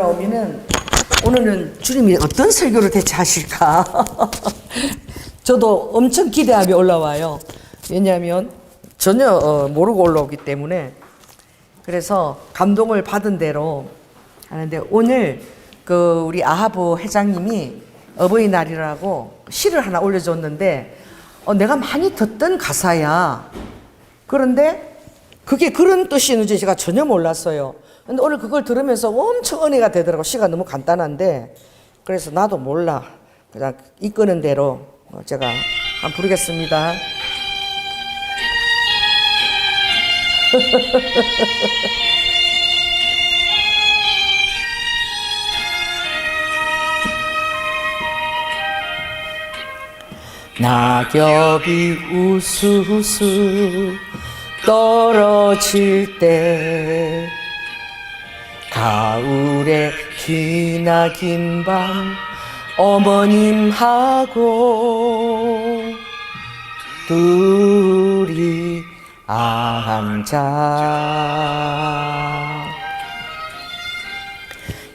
올라오면은 오늘은 주님이 어떤 설교를 대체 하실까? 저도 엄청 기대하며 올라와요. 왜냐하면 전혀 모르고 올라오기 때문에. 그래서 감동을 받은 대로 하는데, 오늘 그 우리 아하브 회장님이 어버이날이라고 시를 하나 올려줬는데, 내가 많이 듣던 가사야. 그런데 그게 그런 뜻이는지 제가 전혀 몰랐어요. 근데 오늘 그걸 들으면서 엄청 은혜가 되더라고. 시가 너무 간단한데. 그래서 나도 몰라. 그냥 이끄는 대로 제가 한번 부르겠습니다. 낙엽이 우수수 떨어질 때, 가을에 기나긴 밤 어머님하고 둘이 앉아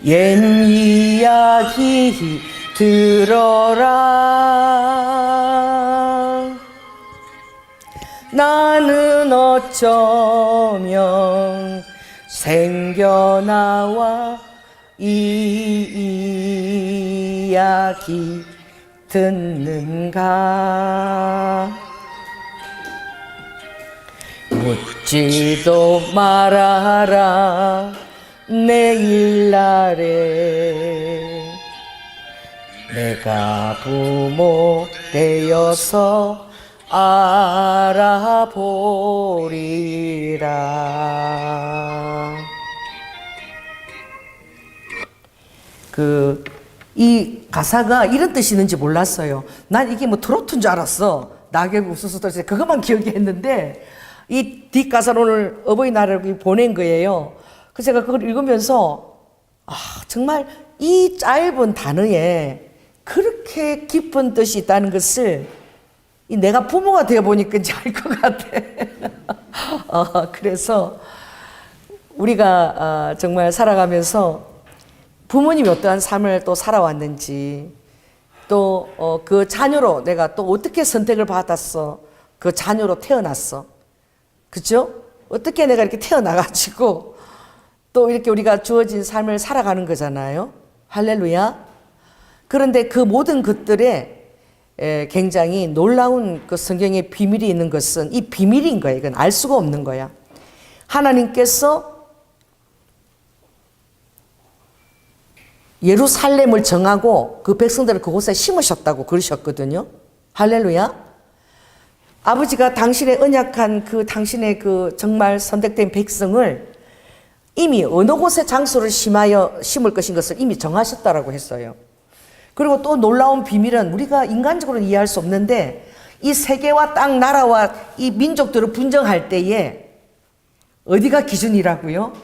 옛 이야기 들어라. 나는 어쩌면 생겨나와 이 이야기 듣는가. 묻지도 말아라 내일날에 내가 부모 되어서 알아보리라. 이 가사가 이런 뜻이 있는지 몰랐어요. 난 이게 뭐 트로트인 줄 알았어. 낙엽이 우수수 떨어질 때 그것만 기억했는데, 이 뒷가사를 오늘 어버이날을 보낸 거예요. 그래서 제가 그걸 읽으면서 정말 이 짧은 단어에 그렇게 깊은 뜻이 있다는 것을 내가 부모가 되어보니까 이제 알 것 같아. 그래서 우리가 정말 살아가면서 부모님이 어떠한 삶을 또 살아왔는지, 또 그 자녀로 내가 또 어떻게 선택을 받았어. 그 자녀로 태어났어. 그죠? 어떻게 내가 이렇게 태어나가지고 또 이렇게 우리가 주어진 삶을 살아가는 거잖아요. 할렐루야. 그런데 그 모든 것들에 굉장히 놀라운 그 성경의 비밀이 있는 것은 이 비밀인 거예요. 이건 알 수가 없는 거야. 하나님께서 예루살렘을 정하고 그 백성들을 그곳에 심으셨다고 그러셨거든요. 할렐루야. 아버지가 당신의 언약한 당신의 정말 선택된 백성을 이미 어느 곳에 장소를 심을 것인 것을 이미 정하셨다라고 했어요. 그리고 또 놀라운 비밀은 우리가 인간적으로 이해할 수 없는데, 이 세계와 땅, 나라와 이 민족들을 분정할 때에 어디가 기준이라고요?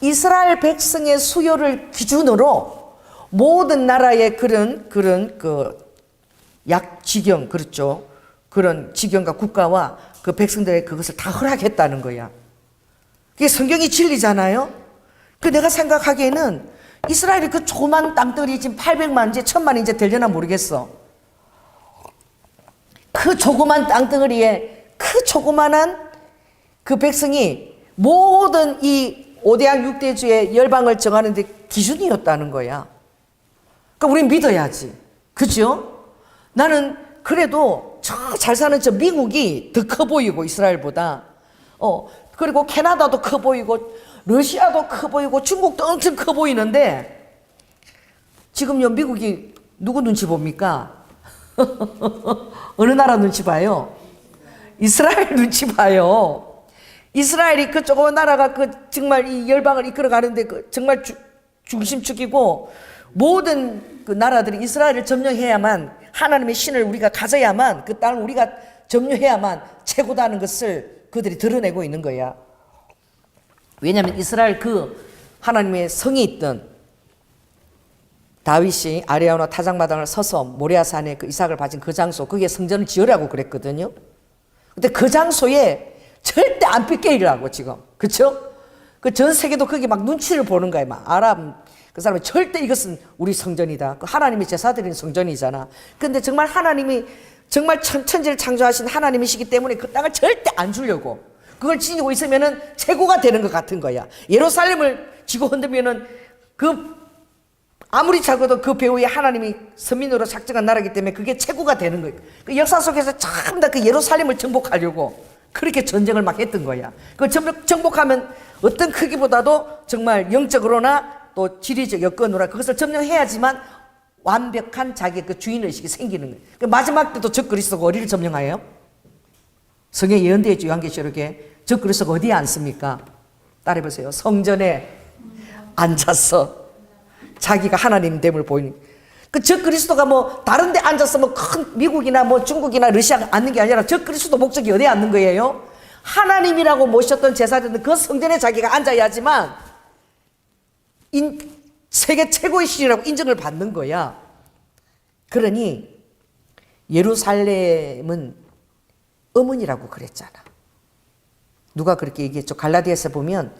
이스라엘 백성의 수요를 기준으로 모든 나라의 그런 약지경, 그렇죠. 그런 지경과 국가와 그 백성들의 그것을 다 허락했다는 거야. 그게 성경이 진리잖아요. 내가 생각하기에는 이스라엘이 그 조그만 땅들이 지금 800만, 이제 1000만 이제 되려나 모르겠어. 그 조그만 땅덩어리에 그 조그만한 그 백성이 모든 이 5대양 6대주의 열방을 정하는 데 기준이었다는 거야. 그러니까 우린 믿어야지. 그죠? 나는 그래도 저 잘 사는 저 미국이 더 커 보이고, 이스라엘보다. 그리고 캐나다도 커 보이고, 러시아도 커 보이고, 중국도 엄청 커 보이는데, 지금요, 미국이 누구 눈치 봅니까? 어느 나라 눈치 봐요? 이스라엘 눈치 봐요. 이스라엘이 그 조그만 나라가 정말 이 열방을 이끌어 가는데 정말 중심축이고, 모든 그 나라들이 이스라엘을 점령해야만, 하나님의 신을 우리가 가져야만, 그 땅을 우리가 점령해야만 최고다는 것을 그들이 드러내고 있는 거야. 왜냐하면 이스라엘 하나님의 성이 있던 다윗이 아리아나 타작마당을 서서 모리아산에 이삭을 바친 그 장소, 거기에 성전을 지으라고 그랬거든요. 근데 그 장소에 절대 안 삐깨이라고 지금. 그쵸? 전 세계도 거기 막 눈치를 보는 거예요. 막 아랍, 그 사람은 절대 이것은 우리 성전이다. 그 하나님이 제사드리는 성전이잖아. 근데 정말 하나님이 정말 천지를 창조하신 하나님이시기 때문에 그 땅을 절대 안 주려고 그걸 지니고 있으면은 최고가 되는 것 같은 거야. 예루살렘을 지고 흔들면은 아무리 작아도 그 배후에 하나님이 선민으로 작정한 나라이기 때문에 그게 최고가 되는 거예요. 그 역사 속에서 참 다 그 예루살렘을 정복하려고 그렇게 전쟁을 막 했던 거야. 그 정복하면 어떤 크기보다도 정말 영적으로나 또 지리적 여건으로나 그것을 점령해야지만 완벽한 자기의 그 주인의식이 생기는 거예요. 그 마지막 때도 적그리스도가 어디를 점령하여요? 성경에 예언되어 있죠. 요한계시록에 적그리스도가 어디에 앉습니까? 따라해보세요. 성전에 앉아서 자기가 하나님 됨을 보이는. 그 적그리스도가 뭐 다른 데 앉아서 뭐 큰 미국이나 뭐 중국이나 러시아가 앉는 게 아니라 적그리스도 목적이 어디에 앉는 거예요? 하나님이라고 모셨던 제사장은 그 성전에 자기가 앉아야지만 세계 최고의 신이라고 인정을 받는 거야. 그러니 예루살렘은 어머니라고 그랬잖아. 누가 그렇게 얘기했죠? 갈라디아서 보면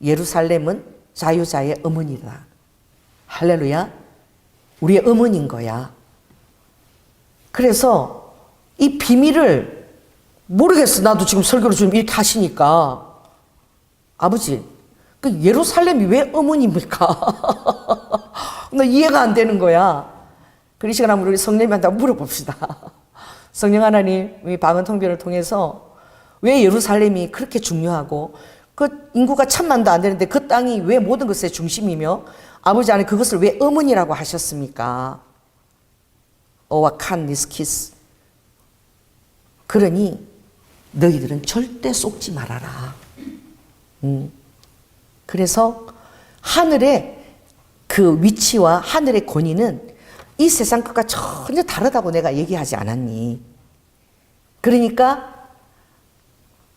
예루살렘은 자유자의 어머니다. 할렐루야. 우리의 어머니인 거야. 그래서 이 비밀을 모르겠어. 나도 지금 설교를 좀 이렇게 하시니까. 아버지, 그 예루살렘이 왜 어머니입니까? 나 이해가 안 되는 거야. 그 시간 한번 우리 성령님한테 물어봅시다. 성령 하나님, 이 방언 통변을 통해서 왜 예루살렘이 그렇게 중요하고 그 인구가 1000만도 안 되는데 그 땅이 왜 모든 것의 중심이며 아버지 안에 그것을 왜 어머니라고 하셨습니까? 어와 칸니스키스. 그러니 너희들은 절대 속지 말아라. 그래서 하늘의 그 위치와 하늘의 권위는 이 세상 것과 전혀 다르다고 내가 얘기하지 않았니? 그러니까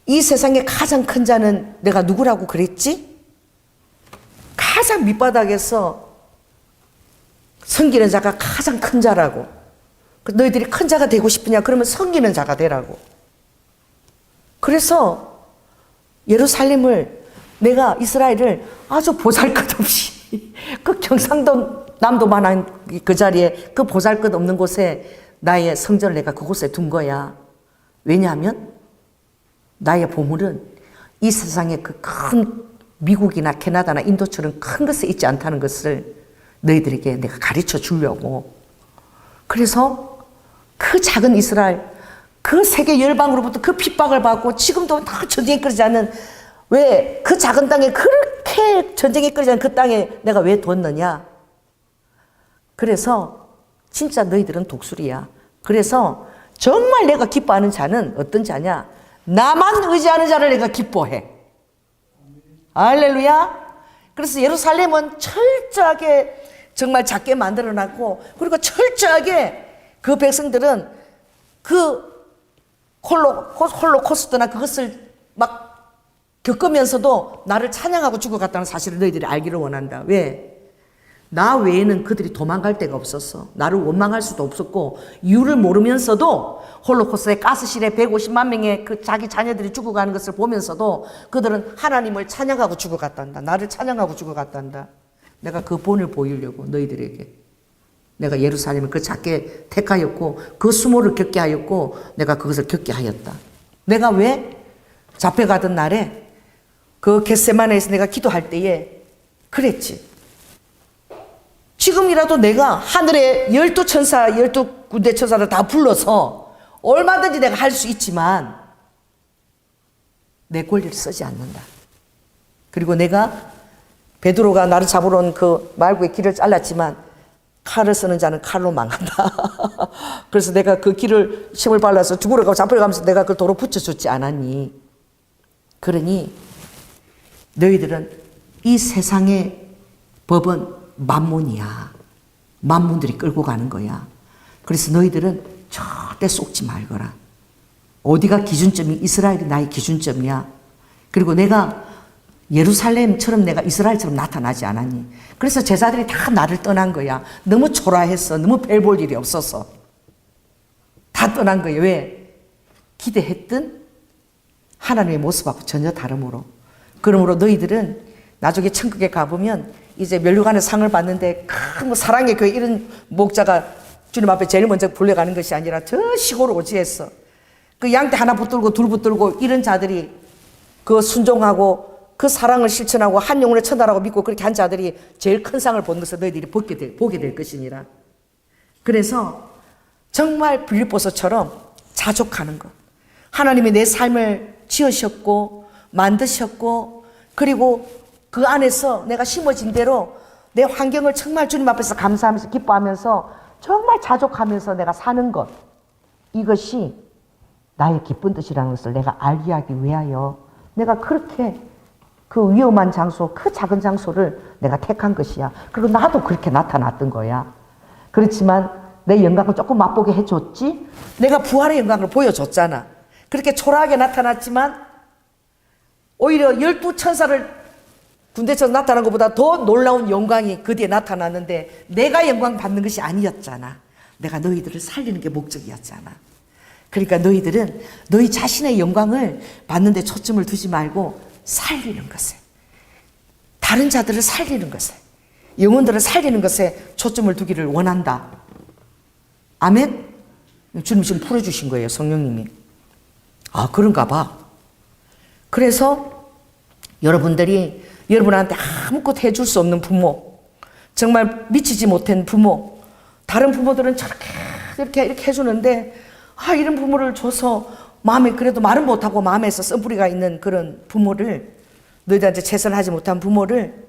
이 세상에 가장 큰 자는 내가 누구라고 그랬지? 가장 밑바닥에서 섬기는 자가 가장 큰 자라고. 너희들이 큰 자가 되고 싶으냐? 그러면 섬기는 자가 되라고. 그래서 예루살렘을 내가 이스라엘을 아주 보잘것없이 그 경상도 남도만한 그 자리에 그 보잘것없는 곳에 나의 성전을 내가 그곳에 둔 거야. 왜냐하면 나의 보물은 이 세상에 그 큰 미국이나 캐나다나 인도처럼 큰 것에 있지 않다는 것을 너희들에게 내가 가르쳐 주려고. 그래서 그 작은 이스라엘, 그 세계 열방으로부터 그 핍박을 받고 지금도 다 전쟁이 끓이지 않는 왜 그 작은 땅에 그렇게 전쟁이 끓이지 않는 그 땅에 내가 왜 뒀느냐. 그래서 진짜 너희들은 독수리야. 그래서 정말 내가 기뻐하는 자는 어떤 자냐? 나만 의지하는 자를 내가 기뻐해. 할렐루야. 그래서 예루살렘은 철저하게 정말 작게 만들어놨고 그리고 철저하게 그 백성들은 그 홀로코스트나 그것을 막 겪으면서도 나를 찬양하고 죽어갔다는 사실을 너희들이 알기를 원한다. 왜? 나 외에는 그들이 도망갈 데가 없었어. 나를 원망할 수도 없었고 이유를 모르면서도 홀로코스트의 가스실에 150만 명의 그 자기 자녀들이 죽어가는 것을 보면서도 그들은 하나님을 찬양하고 죽어갔단다. 나를 찬양하고 죽어갔단다. 내가 그 본을 보이려고 너희들에게 내가 예루살렘을 그 작게 택하였고 그 수모를 겪게 하였고 내가 그것을 겪게 하였다. 내가 왜 잡혀가던 날에 그 겟세마네에서 내가 기도할 때에 그랬지. 지금이라도 내가 하늘의 12천사, 12군대 천사를 다 불러서 얼마든지 내가 할 수 있지만 내 권리를 쓰지 않는다. 그리고 내가 베드로가 나를 잡으러 온 그 말구의 길을 잘랐지만 칼을 쓰는 자는 칼로 망한다. 그래서 내가 그 길을 침을 발라서 죽으러 가고 잡혀가면서 내가 그걸 도로 붙여줬지 않았니? 그러니 너희들은 이 세상의 법은 만문이야. 만문들이 끌고 가는 거야. 그래서 너희들은 절대 속지 말거라. 어디가 기준점이 이스라엘이 나의 기준점이야. 그리고 내가 예루살렘처럼 내가 이스라엘처럼 나타나지 않았니? 그래서 제자들이 다 나를 떠난 거야. 너무 초라했어. 너무 별 볼 일이 없어서. 다 떠난 거예요. 왜? 기대했던 하나님의 모습하고 전혀 다름으로. 그러므로 너희들은 나중에 천국에 가보면 이제 면류관의 상을 받는데 큰 뭐 사랑의 교회 이런 목자가 주님 앞에 제일 먼저 불려가는 것이 아니라 저 시골 오지에서 그 양떼 하나 붙들고 둘 붙들고 이런 자들이 그 순종하고 그 사랑을 실천하고 한 영혼을 천달하고 믿고 그렇게 한 자들이 제일 큰 상을 본 것을 너희들이 보게 될 것이니라. 그래서 정말 빌립보서처럼 자족하는 것. 하나님이 내 삶을 지으셨고 만드셨고 그리고 그 안에서 내가 심어진 대로 내 환경을 정말 주님 앞에서 감사하면서 기뻐하면서 정말 자족하면서 내가 사는 것. 이것이 나의 기쁜 뜻이라는 것을 내가 알게 하기 위하여 내가 그렇게 그 위험한 장소, 그 작은 장소를 내가 택한 것이야. 그리고 나도 그렇게 나타났던 거야. 그렇지만 내 영광을 조금 맛보게 해줬지? 내가 부활의 영광을 보여줬잖아. 그렇게 초라하게 나타났지만 오히려 12천사를 군대처럼 나타난 것보다 더 놀라운 영광이 그 뒤에 나타났는데 내가 영광 받는 것이 아니었잖아. 내가 너희들을 살리는 게 목적이었잖아. 그러니까 너희들은 너희 자신의 영광을 받는 데 초점을 두지 말고 살리는 것에, 다른 자들을 살리는 것에, 영혼들을 살리는 것에 초점을 두기를 원한다. 아멘? 주님 지금 풀어주신 거예요, 성령님이. 아, 그런가 봐. 그래서 여러분들이 여러분한테 아무것도 해줄 수 없는 부모, 정말 미치지 못한 부모, 다른 부모들은 저렇게 이렇게 해주는데 이런 부모를 줘서 마음에 그래도 말은 못하고 마음에서 쓴뿌리가 있는 그런 부모를, 너희들한테 최선을 하지 못한 부모를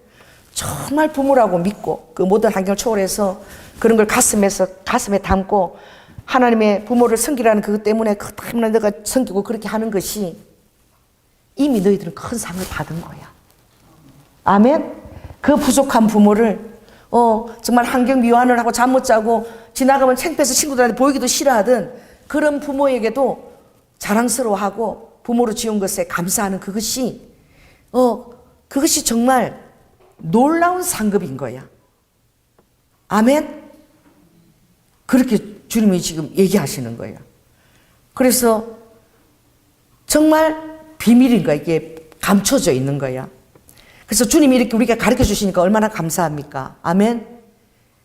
정말 부모라고 믿고 그 모든 환경을 초월해서 그런 걸 가슴에 담고 하나님의 부모를 섬기라는 그것 때문에 그 때문에 내가 섬기고 그렇게 하는 것이 이미 너희들은 큰 상을 받은 거야. 아멘? 그 부족한 부모를 정말 환경 미화를 하고 잠 못 자고 지나가면 창피해서 친구들한테 보이기도 싫어하던 그런 부모에게도 자랑스러워하고 부모로 지은 것에 감사하는 그것이 정말 놀라운 상급인 거야. 아멘? 그렇게 주님이 지금 얘기하시는 거예요. 그래서 정말 비밀인 거야. 이게 감춰져 있는 거야. 그래서 주님이 이렇게 우리가 가르쳐 주시니까 얼마나 감사합니까? 아멘?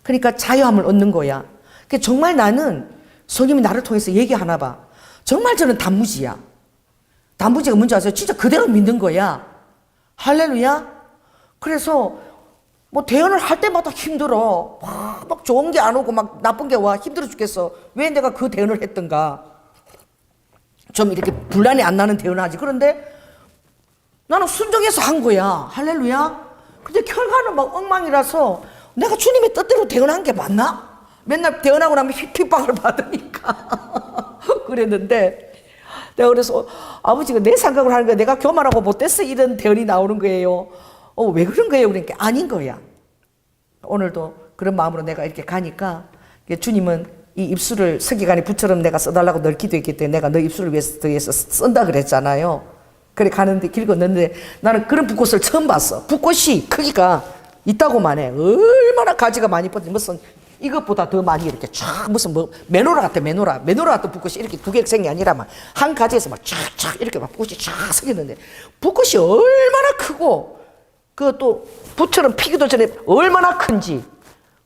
그러니까 자유함을 얻는 거야. 그러니까 정말 나는 성령이 나를 통해서 얘기하나 봐. 정말 저는 단무지야. 단무지가 뭔지 아세요? 진짜 그대로 믿는 거야. 할렐루야. 그래서 뭐 대언을 할 때마다 힘들어. 막 좋은 게 안 오고 막 나쁜 게 와. 힘들어 죽겠어. 왜 내가 그 대언을 했던가. 좀 이렇게 분란이 안 나는 대언을 하지. 그런데 나는 순종해서 한 거야. 할렐루야. 근데 결과는 막 엉망이라서 내가 주님의 뜻대로 대언한 게 맞나? 맨날 대언하고 나면 핍박을 받으니까. 그랬는데 내가 그래서 아버지가 내 생각을 하는 거야. 내가 교만하고 못됐어. 이런 대언이 나오는 거예요. 왜 그런 거예요? 그러니까 아닌 거야. 오늘도 그런 마음으로 내가 이렇게 가니까 주님은 이 입술을 서기관의 붓처럼 내가 써달라고 늘 기도했기 때문에 내가 너 입술을 위해서 쓴다 그랬잖아요. 그래 가는데 길 건너는데 나는 그런 붓꽃을 처음 봤어. 붓꽃이 크기가 있다고만 해. 얼마나 가지가 많이 뻗지. 무슨 이것보다 더 많이 이렇게 쫙 무슨 뭐 메노라 같아. 메노라 같은 붓꽃이 이렇게 두 개 생이 아니라 막 한 가지에서 막 쫙쫙 이렇게 막 붓꽃이 쫙 생겼는데 붓꽃이 얼마나 크고 그것도 붓처럼 피기도 전에 얼마나 큰지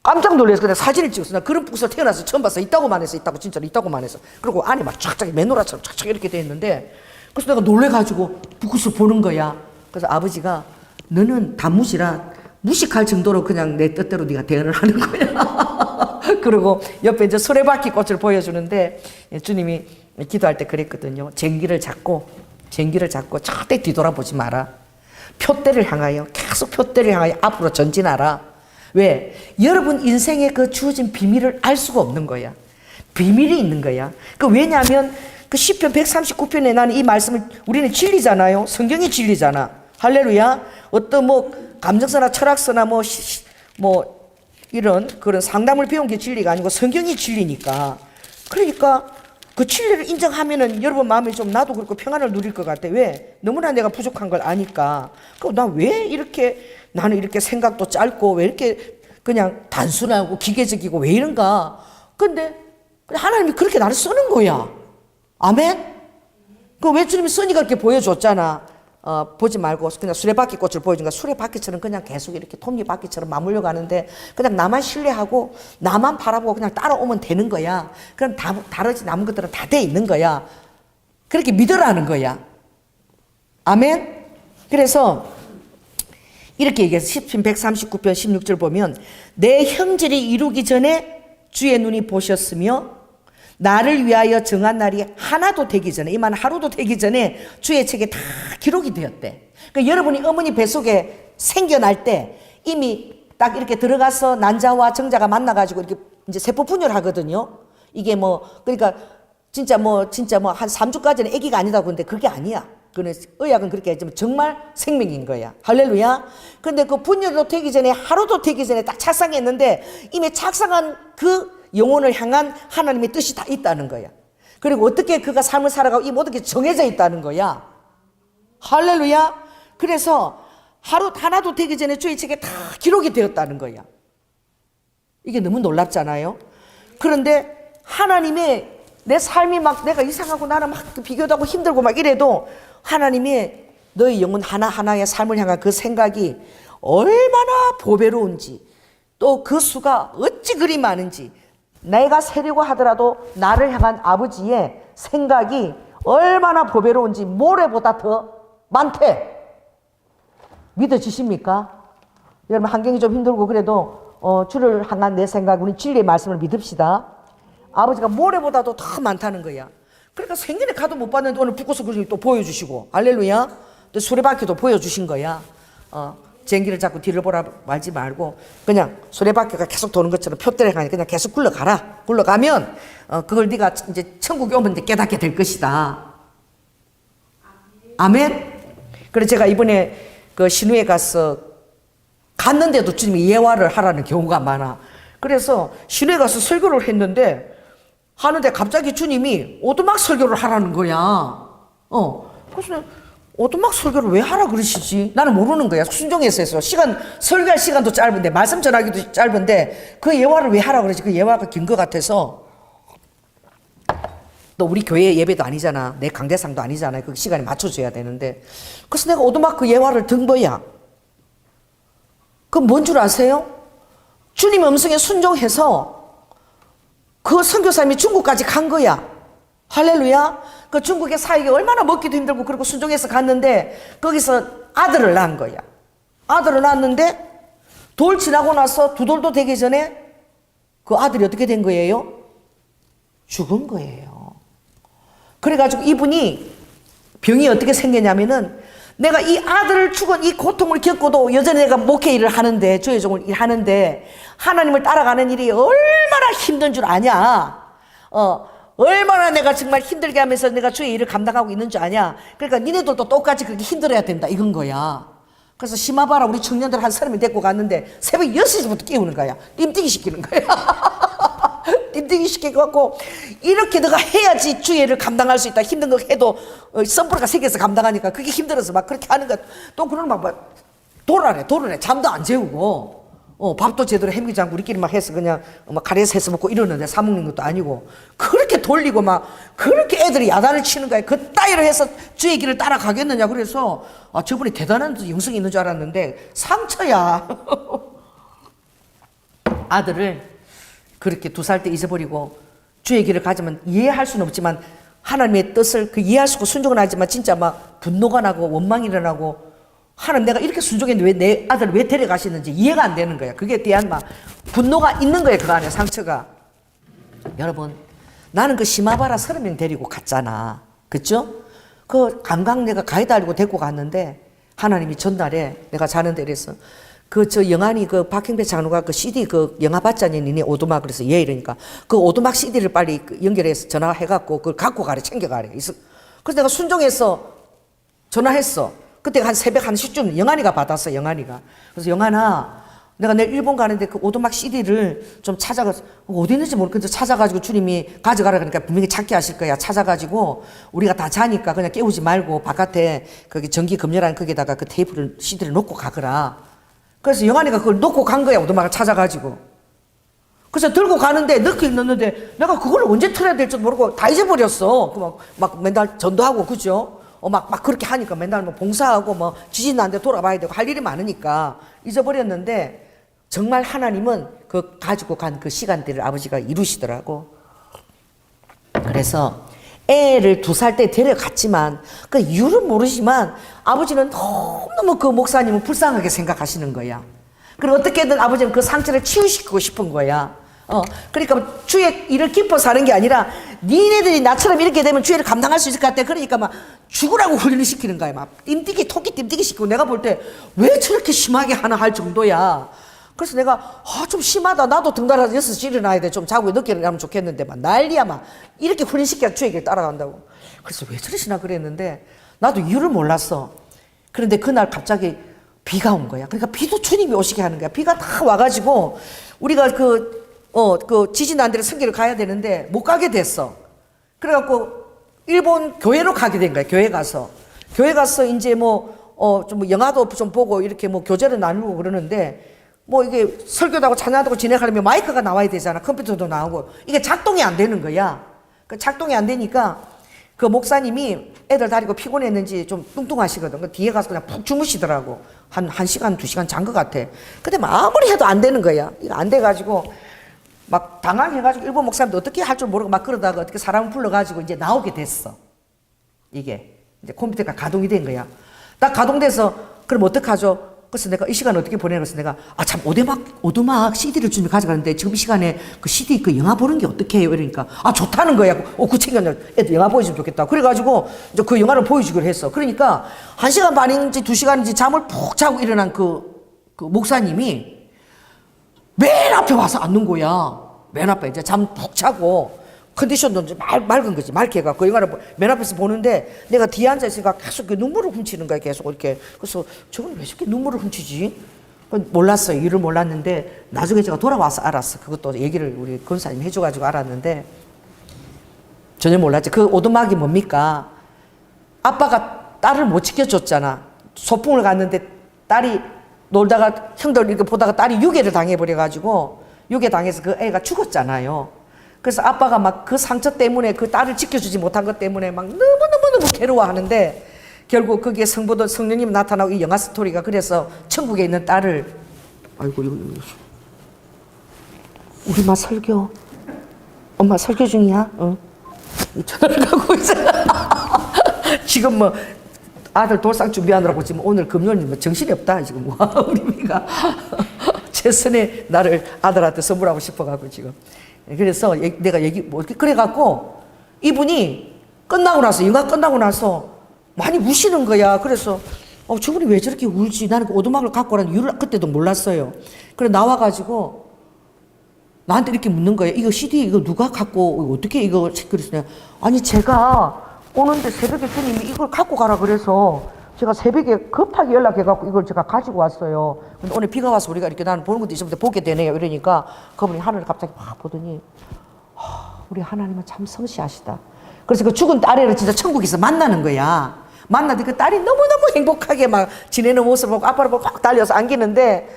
깜짝 놀라서 그냥 사진을 찍었어. 나 그런 붓꽃을 태어나서 처음 봤어. 있다고만 해서 있다고 진짜로 있다고만 해서. 그리고 안에 막 쫙쫙 메노라처럼 쫙쫙 이렇게 돼 있는데 그래서 내가 놀래가지고 붓꽃을 보는 거야. 그래서 아버지가 너는 단무지라 무식할 정도로 그냥 내 뜻대로 네가 대언을 하는 거야. 그리고 옆에 이제 수레바퀴 꽃을 보여주는데 주님이 기도할 때 그랬거든요. 쟁기를 잡고 절대 뒤돌아보지 마라. 표대를 향하여 계속 표대를 향하여 앞으로 전진하라. 왜? 여러분 인생의 그 주어진 비밀을 알 수가 없는 거야. 비밀이 있는 거야. 왜냐하면 그 시편 139편에 나는 이 말씀을 우리는 진리잖아요. 성경이 진리잖아. 할렐루야. 어떤 뭐 감정서나 철학서나 뭐 이런 그런 상담을 배운 게 진리가 아니고 성경이 진리니까. 그러니까 그 진리를 인정하면은 여러분 마음에 좀 나도 그렇고 평안을 누릴 것 같아. 왜? 너무나 내가 부족한 걸 아니까. 그럼 나 왜 이렇게 나는 이렇게 생각도 짧고 왜 이렇게 그냥 단순하고 기계적이고 왜 이런가? 근데 하나님이 그렇게 나를 쓰는 거야. 아멘? 그 왜 주님이 쓰니까 이렇게 보여줬잖아. 보지 말고 그냥 수레바퀴 꽃을 보여주니까 수레바퀴처럼 그냥 계속 이렇게 톱니바퀴처럼 맞물려 가는데 그냥 나만 신뢰하고 나만 바라보고 그냥 따라오면 되는 거야. 그럼 다르지 남은 것들은 다 돼 있는 거야. 그렇게 믿으라는 거야. 아멘? 그래서 이렇게 얘기해서 시편 139편 16절 보면 내 형질이 이루기 전에 주의 눈이 보셨으며 나를 위하여 정한 날이 하나도 되기 전에, 이 말은 하루도 되기 전에 주의 책에 다 기록이 되었대. 그러니까 여러분이 어머니 뱃속에 생겨날 때 이미 딱 이렇게 들어가서 난자와 정자가 만나가지고 이렇게 이제 세포 분열하거든요. 이게 그러니까 진짜 한 3주까지는 아기가 아니다고 그러는데 그게 아니야. 그는 의학은 그렇게 하지만 정말 생명인 거야. 할렐루야. 근데 그 분열도 되기 전에 하루도 되기 전에 딱 착상했는데 이미 착상한 그 영혼을 향한 하나님의 뜻이 다 있다는 거야. 그리고 어떻게 그가 삶을 살아가고 이 모든 게 정해져 있다는 거야. 할렐루야. 그래서 하나도 되기 전에 주의 책에 다 기록이 되었다는 거야. 이게 너무 놀랍잖아요. 그런데 하나님의 내 삶이 막 내가 이상하고 나는 막 비교도 하고 힘들고 막 이래도 하나님이 너의 영혼 하나하나의 삶을 향한 그 생각이 얼마나 보배로운지 또 그 수가 어찌 그리 많은지 내가 세려고 하더라도 나를 향한 아버지의 생각이 얼마나 보배로운지 모래보다 더 많대. 믿어지십니까? 여러분 환경이 좀 힘들고 그래도 주를 향한 내 생각 우리 진리의 말씀을 믿읍시다. 아버지가 모래보다도 더 많다는 거야. 그러니까 생전에 가도 못 봤는데 오늘 북구석 그림을 또 보여주시고 할렐루야. 또 수레바퀴도 보여주신 거야. 쟁기를 잡고 뒤를 보라 말지 말고 그냥 수레바퀴가 계속 도는 것처럼 표대를 가니 그냥 계속 굴러가라. 굴러가면 그걸 네가 이제 천국에 오면 깨닫게 될 것이다. 아멘. 그래서 제가 이번에 그 신우에 갔는데도 주님이 예화를 하라는 경우가 많아. 그래서 신우에 가서 설교를 하는데 갑자기 주님이 오두막 설교를 하라는 거야. 그래서 오두막 설교를 왜 하라 그러시지? 나는 모르는 거야. 순종해서 해서 설교할 시간도 짧은데 말씀 전하기도 짧은데 그 예화를 왜 하라 그러지? 그 예화가 긴 것 같아서 또 우리 교회 예배도 아니잖아. 내 강대상도 아니잖아. 그 시간에 맞춰줘야 되는데 그래서 내가 오두막 그 예화를 든 거야. 그럼 뭔 줄 아세요? 주님의 음성에 순종해서 그 선교사님이 중국까지 간 거야. 할렐루야. 그 중국의 사역이 얼마나 먹기도 힘들고 그리고 순종해서 갔는데 거기서 아들을 낳은 거야. 아들을 낳았는데 돌 지나고 나서 두 돌도 되기 전에 그 아들이 어떻게 된 거예요? 죽은 거예요. 그래가지고 이분이 병이 어떻게 생겼냐면은 내가 이 아들을 죽은 이 고통을 겪고도 여전히 내가 목회 일을 하는데 주의 종을 일하는데 하나님을 따라가는 일이 얼마나 힘든 줄 아냐. 얼마나 내가 정말 힘들게 하면서 내가 주의 일을 감당하고 있는 줄 아냐. 그러니까 니네들도 똑같이 그렇게 힘들어야 된다 이건 거야. 그래서 심화바라 우리 청년들 한 30명 데리고 갔는데 새벽 6시부터 깨우는 거야. 띠뛰기 시키는 거야. 띠뛰기 시켜갖고 이렇게 너가 해야지 주의 일을 감당할 수 있다. 힘든 거 해도 썬브라가 세계에서 감당하니까 그게 힘들어서 막 그렇게 하는 거야. 또 그런 막 돌아래 잠도 안 재우고 밥도 제대로 햄기지 않고 우리끼리 막 해서 그냥 막 가래서 해서 먹고 이러는데 사 먹는 것도 아니고 그렇게 돌리고 막 그렇게 애들이 야단을 치는 거야. 그 따위로 해서 주의 길을 따라가겠느냐. 그래서 저분이 대단한 영성이 있는 줄 알았는데 상처야. 아들을 그렇게 2살 때 잊어버리고 주의 길을 가지면 이해할 수는 없지만 하나님의 뜻을 이해할 수 없고 순종은 하지만 진짜 막 분노가 나고 원망이 일어나고 하나님 내가 이렇게 순종했는데 왜 내 아들을 왜 데려가시는지 이해가 안 되는 거야. 그게 대한 막 분노가 있는 거예요. 그 안에 상처가. 여러분 나는 그 시마바라 30명 데리고 갔잖아. 그쵸? 그 감각 내가 가이드 알고 데리고 갔는데 하나님이 전날에 내가 자는 데에서 영환이 박형배 장로가 CD 영화 봤잖니 니네 오두막 그래서 예 이러니까 그 오두막 CD를 빨리 연결해서 전화해갖고 그걸 갖고 가래 챙겨가래. 그래서 내가 순종해서 전화했어. 그때 한 새벽 1시쯤 영환이가 받았어. 영환이가. 그래서 영환아 내가 내일 일본 가는데 그 오두막 CD를 좀 찾아가서 어디 있는지 모르겠는데 찾아가지고 주님이 가져가라 그러니까 분명히 찾게 하실 거야. 찾아가지고 우리가 다 자니까 그냥 깨우지 말고 바깥에 거기 전기 검열한 거기다가 그 테이프를 CD를 놓고 가거라. 그래서 영환이가 그걸 놓고 간 거야. 오두막을 찾아가지고. 그래서 들고 가는데 넣긴 넣는데 내가 그걸 언제 틀어야 될지 모르고 다 잊어버렸어. 막 맨날 전도하고 그죠? 막 그렇게 하니까 맨날 뭐 봉사하고 뭐 지진 난데 돌아봐야 되고 할 일이 많으니까 잊어버렸는데 정말 하나님은 그 가지고 간 그 시간대를 아버지가 이루시더라고. 그래서 애를 2살 때 데려갔지만 그 이유는 모르지만 아버지는 너무너무 그 목사님은 불쌍하게 생각하시는 거야. 그리고 어떻게든 아버지는 그 상처를 치유시키고 싶은 거야. 그러니까 주의 일을 기뻐서 하는 게 아니라 니네들이 나처럼 이렇게 되면 주의를 감당할 수 있을 것 같아. 그러니까 막 죽으라고 훈련을 시키는 거야. 막 띵뛰기 토끼 띵뛰기 시키고 내가 볼 때 왜 저렇게 심하게 하나 할 정도야. 그래서 내가 좀 심하다. 나도 등달아서 6시 일어나야 돼. 좀 자고 늦게 일어나면 좋겠는데 막 난리야. 막 이렇게 훈련시켜야 주의 길 따라간다고. 그래서 왜 저러시나 그랬는데 나도 이유를 몰랐어. 그런데 그날 갑자기 비가 온 거야. 그러니까 비도 주님이 오시게 하는 거야. 비가 다 와가지고 우리가 그 지진 난 데를 성교를 가야 되는데 못 가게 됐어. 그래갖고 일본 교회로 가게 된 거야. 교회 가서 이제 좀 영화도 좀 보고 이렇게 뭐 교제를 나누고 그러는데 뭐 이게 설교도 하고 찬양하고 진행하려면 마이크가 나와야 되잖아. 컴퓨터도 나오고 이게 작동이 안 되는 거야. 그 작동이 안 되니까 그 목사님이 애들 다리고 피곤했는지 좀 뚱뚱하시거든. 그 뒤에 가서 그냥 푹 주무시더라고. 한 1시간, 2시간 잔 것 같아. 근데 아무리 해도 안 되는 거야. 이거 안 돼가지고 막 당황해가지고 일본 목사님도 어떻게 할 줄 모르고 막 그러다가 어떻게 사람을 불러가지고 이제 나오게 됐어. 이게 이제 컴퓨터가 가동이 된 거야. 딱 가동돼서 그럼 어떡하죠? 그래서 내가 이 시간 어떻게 보내는 그래서 내가 참 오두막 CD를 준비 가져가는데 지금 이 시간에 그 CD 그 영화 보는 게 어떻게 해요? 이러니까 좋다는 거야. 그 챙겼냐. 애들 영화 보여주면 좋겠다. 그래가지고 이제 그 영화를 보여주기로 했어. 그러니까 1시간 반인지 2시간인지 잠을 푹 자고 일어난 그 목사님이 맨 앞에 와서 앉는 거야. 맨 앞에 이제 잠 푹 자고 컨디션도 이제 맑은 거지. 맑게 해갖고 그 영화를 맨 앞에서 보는데 내가 뒤에 앉아있으니까 계속 눈물을 훔치는 거야. 계속 이렇게. 그래서 저건 왜 저렇게 눈물을 훔치지? 몰랐어요. 이유를 몰랐는데 나중에 제가 돌아와서 알았어. 그것도 얘기를 우리 권사님 해줘가지고 알았는데 전혀 몰랐지. 그 오두막이 뭡니까? 아빠가 딸을 못 지켜줬잖아. 소풍을 갔는데 딸이 놀다가 형들 이렇게 보다가 딸이 유괴를 당해버려가지고 유괴 당해서 그 애가 죽었잖아요. 그래서 아빠가 막 그 상처 때문에 그 딸을 지켜주지 못한 것 때문에 막 너무너무 괴로워하는데 결국 거기에 성령님이 나타나고 이 영화 스토리가 그래서 천국에 있는 딸을 아이고 이거 우리 엄마 설교 엄마 설교 중이야? 전화를 가고 있어. 지금 뭐 아들 돌상 준비하느라고 지금 오늘 금요일 뭐 정신이 없다 지금 우리 미가 최선의 나를 아들한테 선물하고 싶어가지고 지금. 그래서 내가 그래갖고 이분이 영화 끝나고 나서 많이 우시는 거야. 그래서 저분이 왜 저렇게 울지? 나는 그 오두막을 갖고 오라는 이유를 그때도 몰랐어요. 그래 나와가지고 나한테 이렇게 묻는 거예요. 이거 CD 이거 누가 갖고 어떻게 이거 그랬어요? 아니 제가 오는데 새벽에 주님이 이걸 갖고 가라 그래서 제가 새벽에 급하게 연락해갖고 이걸 제가 가지고 왔어요. 근데 오늘 비가 와서 우리가 이렇게 나는 보는 것도 있으면 보게 되네요. 이러니까 그분이 하늘을 갑자기 막 보더니 우리 하나님은 참 성실하시다. 그래서 그 죽은 딸애를 진짜 천국에서 만나는 거야. 만나더니 그 딸이 너무너무 행복하게 막 지내는 모습 보고 아빠를 보고 막 달려서 안기는데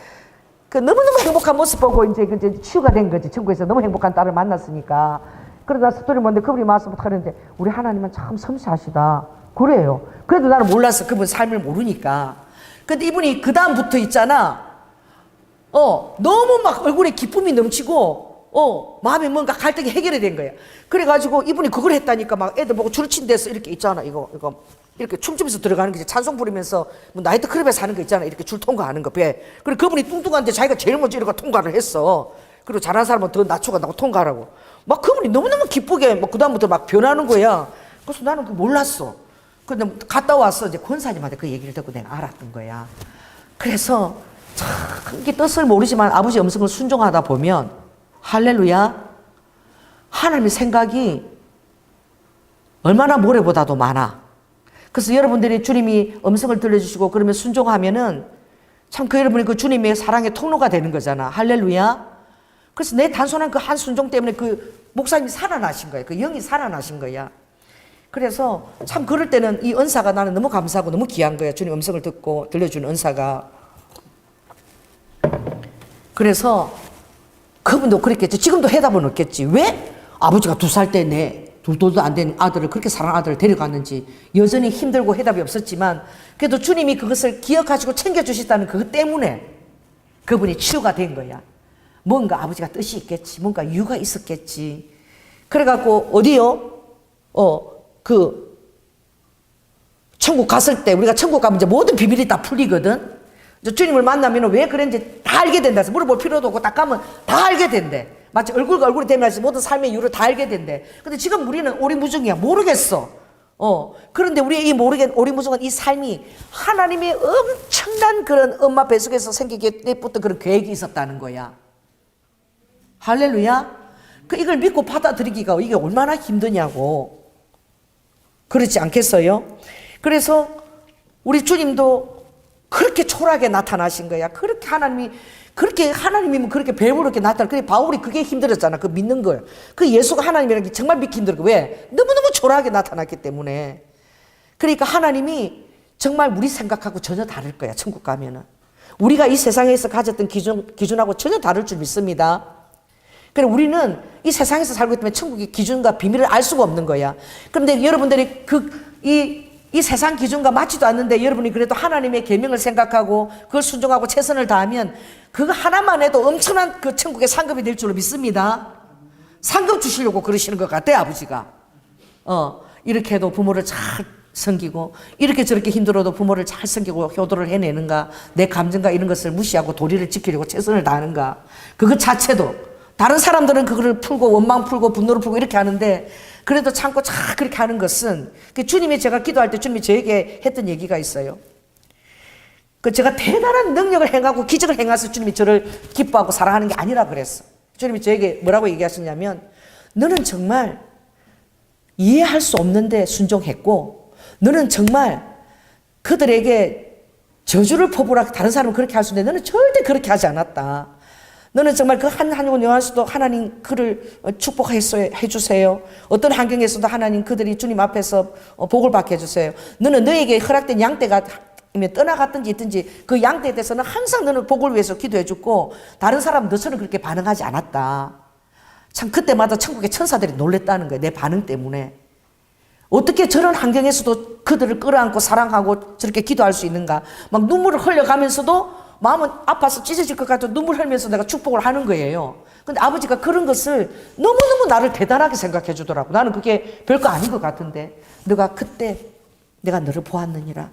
그 너무너무 행복한 모습 보고 이제 치유가 된 거지. 천국에서 너무 행복한 딸을 만났으니까. 그러다 스토리 뭔데 그분이 말씀부터 하는데 우리 하나님은 참 섬세하시다. 그래요. 그래도 나는 몰랐어. 그분 삶을 모르니까. 근데 이분이 그 다음부터 있잖아. 너무 막 얼굴에 기쁨이 넘치고, 마음에 뭔가 갈등이 해결이 된 거야. 그래가지고 이분이 그걸 했다니까 막 애들 보고 줄친 데서 이렇게 있잖아. 이거. 이렇게 춤추면서 들어가는 거지. 찬송 부르면서 뭐 나이트클럽에서 하는 거 있잖아. 이렇게 줄 통과하는 거, 배. 그리고 그분이 뚱뚱한데 자기가 제일 먼저 이렇게 통과를 했어. 그리고 잘하는 사람은 더 낮춰간다고 통과하라고. 막 그분이 너무너무 기쁘게 막 그다음부터 막 변하는 거야. 그래서 나는 그거 몰랐어. 근데 갔다 와서 이제 권사님한테 그 얘기를 듣고 내가 알았던 거야. 그래서 참 이게 뜻을 모르지만 아버지 음성을 순종하다 보면 할렐루야 하나님의 생각이 얼마나 모래보다도 많아. 그래서 여러분들이 주님이 음성을 들려주시고 그러면 순종하면은 참 그 여러분이 그 주님의 사랑의 통로가 되는 거잖아. 할렐루야. 그래서 내 단순한 그 한 순종 때문에 그 목사님이 살아나신 거야. 그 영이 살아나신 거야. 그래서 참 그럴 때는 이 은사가 나는 너무 감사하고 너무 귀한 거야. 주님 음성을 듣고 들려주는 은사가. 그래서 그분도 그랬겠지. 지금도 해답은 없겠지. 왜? 아버지가 2살 때 둘도 안 된 아들을, 그렇게 사랑하는 아들을 데려갔는지 여전히 힘들고 해답이 없었지만 그래도 주님이 그것을 기억하시고 챙겨주셨다는 그것 때문에 그분이 치유가 된 거야. 뭔가 아버지가 뜻이 있겠지. 뭔가 이유가 있었겠지. 그래갖고 어디요? 천국 갔을 때, 우리가 천국 가면 이제 모든 비밀이 다 풀리거든. 이제 주님을 만나면 왜 그랬는지 다 알게 된다 해서 물어볼 필요도 없고 딱 가면 다 알게 된대. 마치 얼굴과 얼굴이 대면해서 모든 삶의 이유를 다 알게 된대. 근데 지금 우리는 오리무중이야. 모르겠어. 그런데 우리의 이 오리무중한 이 삶이 하나님의 엄청난 그런 엄마 뱃속에서 생기게 때부터 그런 계획이 있었다는 거야. 할렐루야. 이걸 믿고 받아들이기가 이게 얼마나 힘드냐고. 그렇지 않겠어요? 그래서 우리 주님도 그렇게 초라하게 나타나신 거야. 하나님이면 그렇게 배부르게 나타나. 그래, 바울이 그게 힘들었잖아. 그 믿는 걸. 그 예수가 하나님이라는 게 정말 믿기 힘들고. 왜? 너무너무 초라하게 나타났기 때문에. 그러니까 하나님이 정말 우리 생각하고 전혀 다를 거야. 천국 가면은. 우리가 이 세상에서 가졌던 기준하고 전혀 다를 줄 믿습니다. 그래, 우리는 이 세상에서 살고 있기 때문에 천국의 기준과 비밀을 알 수가 없는 거야. 그런데 여러분들이 이 세상 기준과 맞지도 않는데 여러분이 그래도 하나님의 계명을 생각하고 그걸 순종하고 최선을 다하면 그거 하나만 해도 엄청난 그 천국의 상급이 될 줄로 믿습니다. 상급 주시려고 그러시는 것 같아요, 아버지가. 이렇게 해도 부모를 잘 섬기고 이렇게 저렇게 힘들어도 부모를 잘 섬기고 효도를 해내는가, 내 감정과 이런 것을 무시하고 도리를 지키려고 최선을 다하는가, 그것 자체도 다른 사람들은 그거를 풀고 원망 풀고 분노를 풀고 이렇게 하는데 그래도 참고 잘 그렇게 하는 것은 주님이, 제가 기도할 때 주님이 저에게 했던 얘기가 있어요. 제가 대단한 능력을 행하고 기적을 행해서 주님이 저를 기뻐하고 사랑하는 게 아니라 그랬어. 주님이 저에게 뭐라고 얘기하셨냐면, 너는 정말 이해할 수 없는데 순종했고, 너는 정말 그들에게 저주를 퍼부으라 다른 사람은 그렇게 할 수 있는데 너는 절대 그렇게 하지 않았다. 너는 정말 그 한국 요한수도 하나님 그를 축복해주세요. 어떤 환경에서도 하나님 그들이 주님 앞에서 복을 받게 해주세요. 너는 너에게 허락된 양떼가 떠나갔든지 있든지 그 양떼에 대해서는 항상 너는 복을 위해서 기도해줬고 다른 사람은 너처럼 그렇게 반응하지 않았다. 참 그때마다 천국의 천사들이 놀랬다는 거예요. 내 반응 때문에. 어떻게 저런 환경에서도 그들을 끌어안고 사랑하고 저렇게 기도할 수 있는가. 막 눈물을 흘려가면서도 마음은 아파서 찢어질 것 같아 눈물 흘리면서 내가 축복을 하는 거예요. 근데 아버지가 그런 것을 너무너무 나를 대단하게 생각해 주더라고. 나는 그게 별거 아닌 것 같은데, 너가 그때 내가 너를 보았느니라.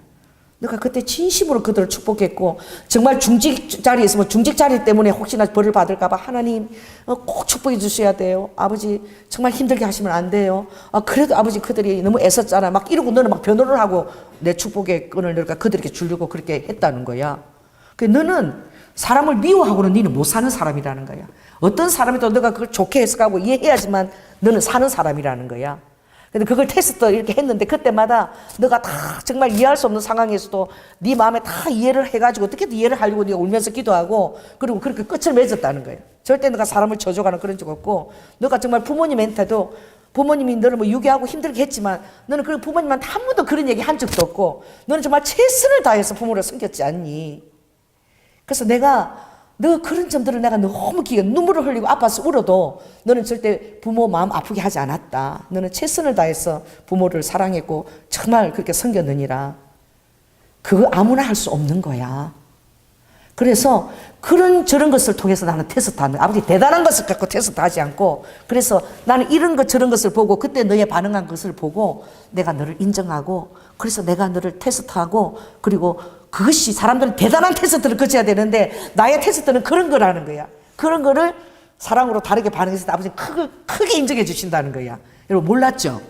너가 그때 진심으로 그들을 축복했고, 정말 중직 자리에 있으면 중직 자리 때문에 혹시나 벌을 받을까 봐 하나님 꼭 축복해 주셔야 돼요. 아버지 정말 힘들게 하시면 안 돼요. 그래도 아버지 그들이 너무 애썼잖아. 막 이러고 너는 막 변호를 하고 내 축복의 끈을 너가 그들에게 주려고 그렇게 했다는 거야. 너는 사람을 미워하고는 너는 못 사는 사람이라는 거야. 어떤 사람이도 너가 그걸 좋게 해석하고 이해해야지만 너는 사는 사람이라는 거야. 근데 그걸 테스트 이렇게 했는데 그때마다 너가 다 정말 이해할 수 없는 상황에서도 네 마음에 다 이해를 해가지고 어떻게든 이해를 하려고 네가 울면서 기도하고 그리고 그렇게 끝을 맺었다는 거야. 절대 너가 사람을 저주하거나 그런 적 없고, 너가 정말 부모님한테도 부모님이 너를 뭐 유괴하고 힘들게 했지만 너는 그 부모님한테 한 번도 그런 얘기 한 적도 없고 너는 정말 최선을 다해서 부모를 섬겼지 않니? 그래서 너 그런 점들을 내가 너무 눈물을 흘리고 아파서 울어도 너는 절대 부모 마음 아프게 하지 않았다. 너는 최선을 다해서 부모를 사랑했고 정말 그렇게 섬겼느니라. 그거 아무나 할 수 없는 거야. 그래서 저런 것을 통해서 나는 테스트하는, 아버지 대단한 것을 갖고 테스트하지 않고, 그래서 나는 이런 것 저런 것을 보고 그때 너의 반응한 것을 보고 내가 너를 인정하고, 그래서 내가 너를 테스트하고, 그리고 그것이 사람들은 대단한 테스트를 거쳐야 되는데 나의 테스트는 그런 거라는 거야. 그런 거를 사랑으로 다르게 반응했을 때 아버지는 크게 인정해 주신다는 거야. 여러분 몰랐죠?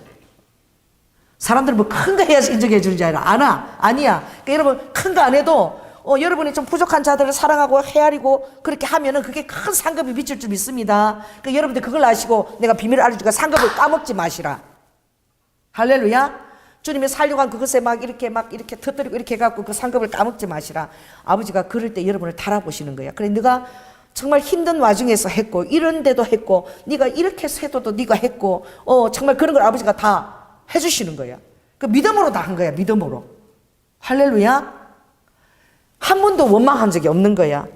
사람들은 뭐 큰 거 해야지 인정해 주는 줄 알아? 아니야. 그러니까 여러분 큰 거 안 해도 여러분이 좀 부족한 자들을 사랑하고 헤아리고 그렇게 하면은 그게 큰 상급이 미칠 줄 믿습니다. 그러니까 여러분들 그걸 아시고 내가 비밀을 알려주니까 상급을 까먹지 마시라. 할렐루야. 주님이 살려고 한 그것에 막 이렇게 터뜨리고 이렇게 해갖고 그 상급을 까먹지 마시라. 아버지가 그럴 때 여러분을 달아보시는 거야. 그래, 네가 정말 힘든 와중에서 했고 이런데도 했고 네가 이렇게 해서 해도 네가 했고 정말 그런 걸 아버지가 다 해주시는 거야. 그 믿음으로 다 한 거야. 믿음으로. 할렐루야. 한 번도 원망한 적이 없는 거야.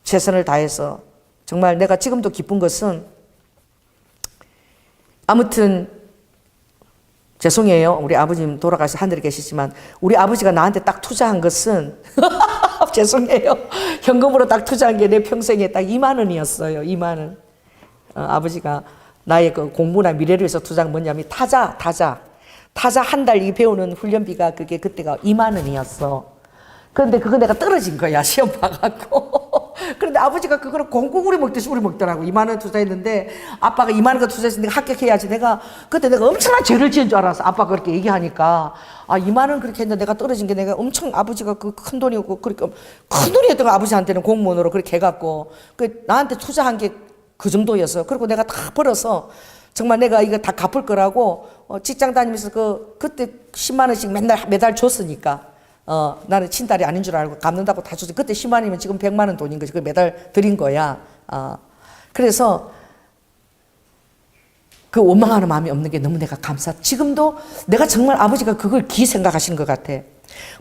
최선을 다해서. 정말 내가 지금도 기쁜 것은 아무튼 죄송해요. 우리 아버님 돌아가시 하늘에 계시지만 우리 아버지가 나한테 딱 투자한 것은 죄송해요. 현금으로 딱 투자한 게 내 평생에 딱 2만 원이었어요. 2만 원. 아버지가 나의 그 공부나 미래를 위해서 투자한 뭐냐면 타자 한 달 이 배우는 훈련비가 그게 그때가 2만 원이었어. 그런데 그거 내가 떨어진 거야. 시험 봐갖고. 그런데 아버지가 그거를 공국우리 먹듯이 우리 먹더라고. 2만 원 투자했는데 아빠가 2만 원 투자해서 내가 합격해야지. 그때 내가 엄청난 죄를 지은 줄 알았어. 아빠가 그렇게 얘기하니까. 2만 원 그렇게 했는데 내가 떨어진 게 내가 엄청 아버지가 그 큰 돈이었고, 그러니까 큰 돈이었던 거 아버지한테는 공무원으로 그렇게 해갖고. 나한테 투자한 게 그 정도였어. 그리고 내가 다 벌어서 정말 내가 이거 다 갚을 거라고 직장 다니면서 그때 10만 원씩 매달 줬으니까. 나는 친딸이 아닌 줄 알고 갚는다고 다 줬지. 그때 10만 원이면 지금 100만 원 돈인 거지. 그 매달 드린 거야. 그래서 그 원망하는 마음이 없는 게 너무 내가 지금도 내가 정말 아버지가 그걸 생각하시는 것 같아.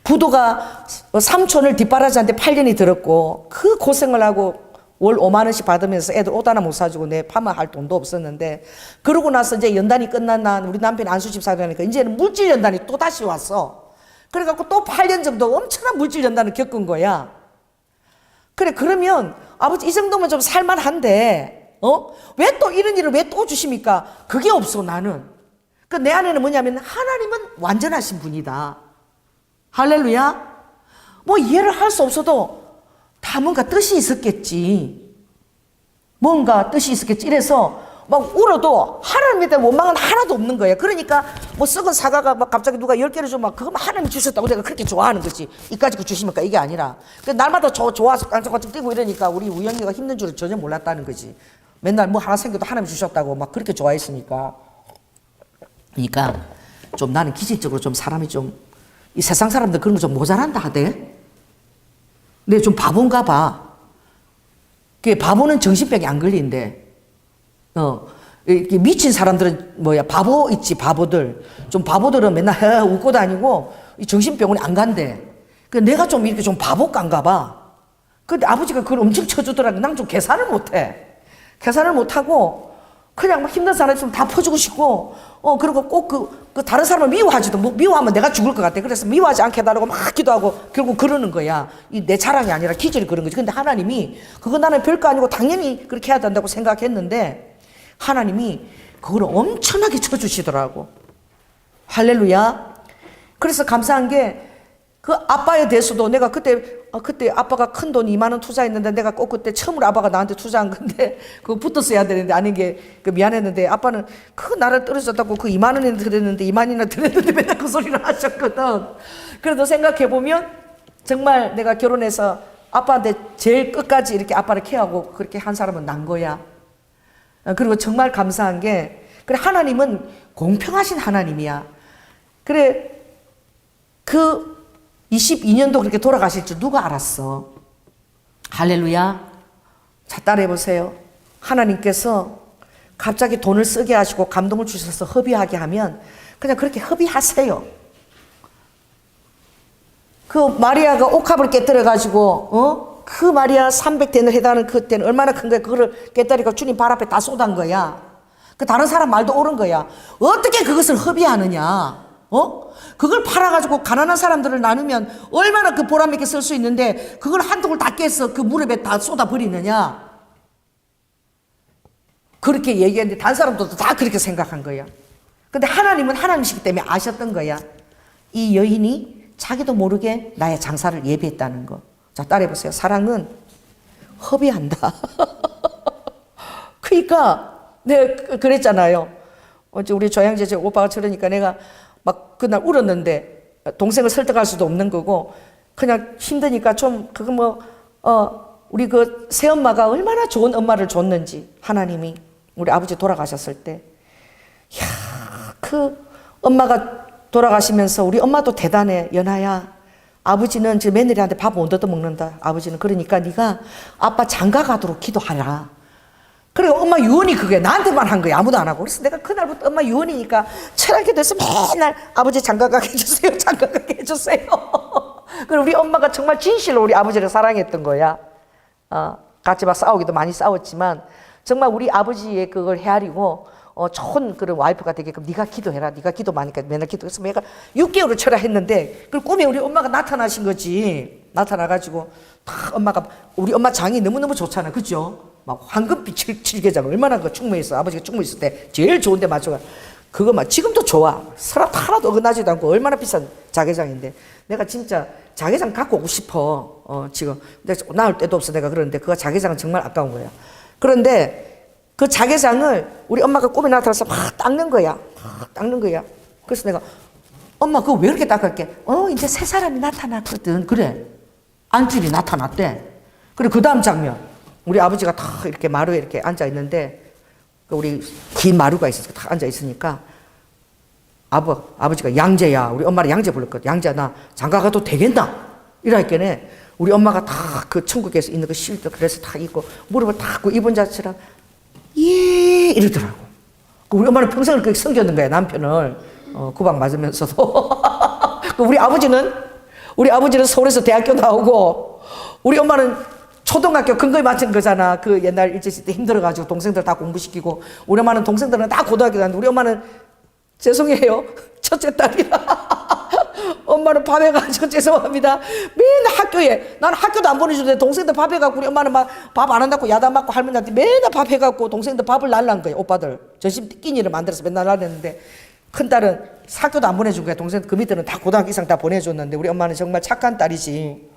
부도가 삼촌을 뒷바라지한테 8년이 들었고 그 고생을 하고 월 5만 원씩 받으면서 애들 옷 하나 못 사주고 내 파마할 돈도 없었는데, 그러고 나서 이제 연단이 끝난 날 우리 남편이 안수집 사려니까 이제는 물질 연단이 또 다시 왔어. 그래갖고 또 8년 정도 엄청난 물질 연단을 겪은 거야. 그래, 그러면 아버지 이 정도면 좀 살만한데, 왜 또 이런 일을 왜 또 주십니까? 그게 없어, 나는. 내 안에는 뭐냐면 하나님은 완전하신 분이다. 할렐루야. 뭐 이해를 할 수 없어도 다 뭔가 뜻이 있었겠지. 뭔가 뜻이 있었겠지. 이래서 막 울어도 하나님에 대한 원망은 하나도 없는 거야. 그러니까 뭐 썩은 사과가 막 갑자기 누가 10개를 주면 그거 하나님 주셨다고 내가 그렇게 좋아하는 거지. 이까지 그 주십니까? 이게 아니라. 날마다 좋아서 깡짝깡짝 뛰고 이러니까 우리 우영이가 힘든 줄을 전혀 몰랐다는 거지. 맨날 뭐 하나 생겨도 하나님 주셨다고 막 그렇게 좋아했으니까. 그러니까 좀 나는 기질적으로 좀 사람이 좀 이 세상 사람들 그런 거 좀 모자란다 하대. 근데 좀 바본가 봐. 그 바보는 정신병이 안 걸린대. 이렇게 미친 사람들은 바보 있지, 바보들. 좀 바보들은 맨날 웃고 다니고 정신병원에 안 간대. 내가 좀 이렇게 좀 바보감가 봐. 근데 아버지가 그걸 엄청 쳐주더라고. 난 좀 계산을 못해. 계산을 못하고 그냥 막 힘든 사람 있으면 다 퍼주고 싶고, 그리고 꼭 그 다른 사람을 미워하지도, 미워하면 내가 죽을 것 같아. 그래서 미워하지 않게 해달라고 막 기도하고 결국 그러는 거야. 내 자랑이 아니라 기질이 그런 거지. 근데 하나님이 그거 나는 별거 아니고 당연히 그렇게 해야 된다고 생각했는데 하나님이 그걸 엄청나게 쳐주시더라고. 할렐루야. 그래서 감사한 게 그 아빠에 대해서도 내가 그때 아빠가 큰 돈 2만 원 투자했는데 내가 꼭 그때 처음으로 아빠가 나한테 투자한 건데 그거 붙었어야 되는데 아닌 게 미안했는데 아빠는 그 나를 떨어졌다고 그 2만 원이나 드렸는데 2만이나 드렸는데 맨날 그 소리를 하셨거든. 그래도 생각해보면 정말 내가 결혼해서 아빠한테 제일 끝까지 이렇게 아빠를 케어하고 그렇게 한 사람은 난 거야. 그리고 정말 감사한 게 그래, 하나님은 공평하신 하나님이야. 그래, 그 22년도 그렇게 돌아가실 줄 누가 알았어? 할렐루야. 자, 따라해보세요. 하나님께서 갑자기 돈을 쓰게 하시고 감동을 주셔서 허비하게 하면 그냥 그렇게 허비하세요. 그 마리아가 옥합을 깨뜨려가지고 그 마리아 300대는 해당하는 그때는 얼마나 큰 거야. 그거를 깨뜨리고 주님 발 앞에 다 쏟은 거야. 그 다른 사람 말도 옳은 거야. 어떻게 그것을 허비하느냐? 그걸 팔아가지고 가난한 사람들을 나누면 얼마나 그 보람 있게 쓸 수 있는데 그걸 한 통을 다 깨서 그 무릎에 다 쏟아버리느냐? 그렇게 얘기했는데 다른 사람들도 다 그렇게 생각한 거야. 근데 하나님은 하나님이시기 때문에 아셨던 거야. 이 여인이 자기도 모르게 나의 장사를 예비했다는 거. 자, 따라해보세요. 사랑은 허비한다. 그러니까 내가 그랬잖아요. 우리 조양제 오빠가 저러니까 내가 막 그날 울었는데 동생을 설득할 수도 없는 거고 그냥 힘드니까 좀 그거 우리 그 새엄마가 얼마나 좋은 엄마를 줬는지 하나님이 우리 아버지 돌아가셨을 때 그 엄마가 돌아가시면서 우리 엄마도 대단해. 연아야, 아버지는 지금 며느리한테 밥 못 얻어 먹는다. 아버지는 그러니까 네가 아빠 장가 가도록 기도하라. 그리고 엄마 유언이 그게 나한테만 한 거야. 아무도 안 하고. 그래서 내가 그날부터 엄마 유언이니까 철학에 대해서 맨날 아버지 장가 가게 해주세요. 장가 가게 해주세요. 그리고 우리 엄마가 정말 진실로 우리 아버지를 사랑했던 거야. 같이 막 싸우기도 많이 싸웠지만 정말 우리 아버지의 그걸 헤아리고 좋은 그런 와이프가 되게끔 네가 기도해라. 네가 기도 많으니까 맨날 기도해서 내가 6개월을 쳐라 했는데 그 꿈에 우리 엄마가 나타나신 거지. 나타나가지고 다 엄마가 우리 엄마 장이 너무너무 좋잖아. 그죠? 막 황금빛 칠개장 얼마나 그 충무에서 아버지가 충무 있을 때 제일 좋은데 맞춰가 그거 막 지금도 좋아. 서랍 하나도 어긋나지도 않고 얼마나 비싼 자개장인데 내가 진짜 자개장 갖고 오고 싶어. 지금 내가 나올 때도 없어 내가 그러는데 그 자개장은 정말 아까운 거야. 그런데 그 자개장을 우리 엄마가 꿈에 나타나서 막 닦는 거야. 막 닦는 거야. 그래서 내가 엄마 그거 왜 이렇게 닦을게? 이제 새 사람이 나타났거든. 그래. 안질이 나타났대. 그래 그 다음 장면 우리 아버지가 다 이렇게 마루에 이렇게 앉아 있는데 우리 긴 마루가 있어서 다 앉아 있으니까 아버지가 양재야. 우리 엄마를 양재 불렀거든. 양재야 나 장가 가도 되겠나? 이러니까네 우리 엄마가 다 그 천국에서 있는 그 실도 그래서 다 입고 무릎을 다 꿇고 입은 자처럼 예 이러더라고. 우리 엄마는 평생을 그렇게 섬겼는 거야 남편을 구박 맞으면서도. 우리 아버지는 서울에서 대학교 나오고 우리 엄마는 초등학교 근거에 맞춘 거잖아. 그 옛날 일제시대 때 힘들어가지고 동생들 다 공부시키고 우리 엄마는 동생들은 다 고등학교 다니는데 우리 엄마는 죄송해요 첫째 딸이라 엄마는 밥해가지고 죄송합니다. 맨날 학교에 나는 학교도 안 보내주는데 동생들 밥해갖고 우리 엄마는 막 밥 안 한다고 야단 맞고 할머니한테 맨날 밥해갖고 동생들 밥을 날란 거예요. 오빠들 점심 끼니를 만들어서 맨날 날렸는데 큰딸은 학교도 안 보내준 거야. 동생들 그 밑에는 다 고등학교 이상 다 보내줬는데 우리 엄마는 정말 착한 딸이지.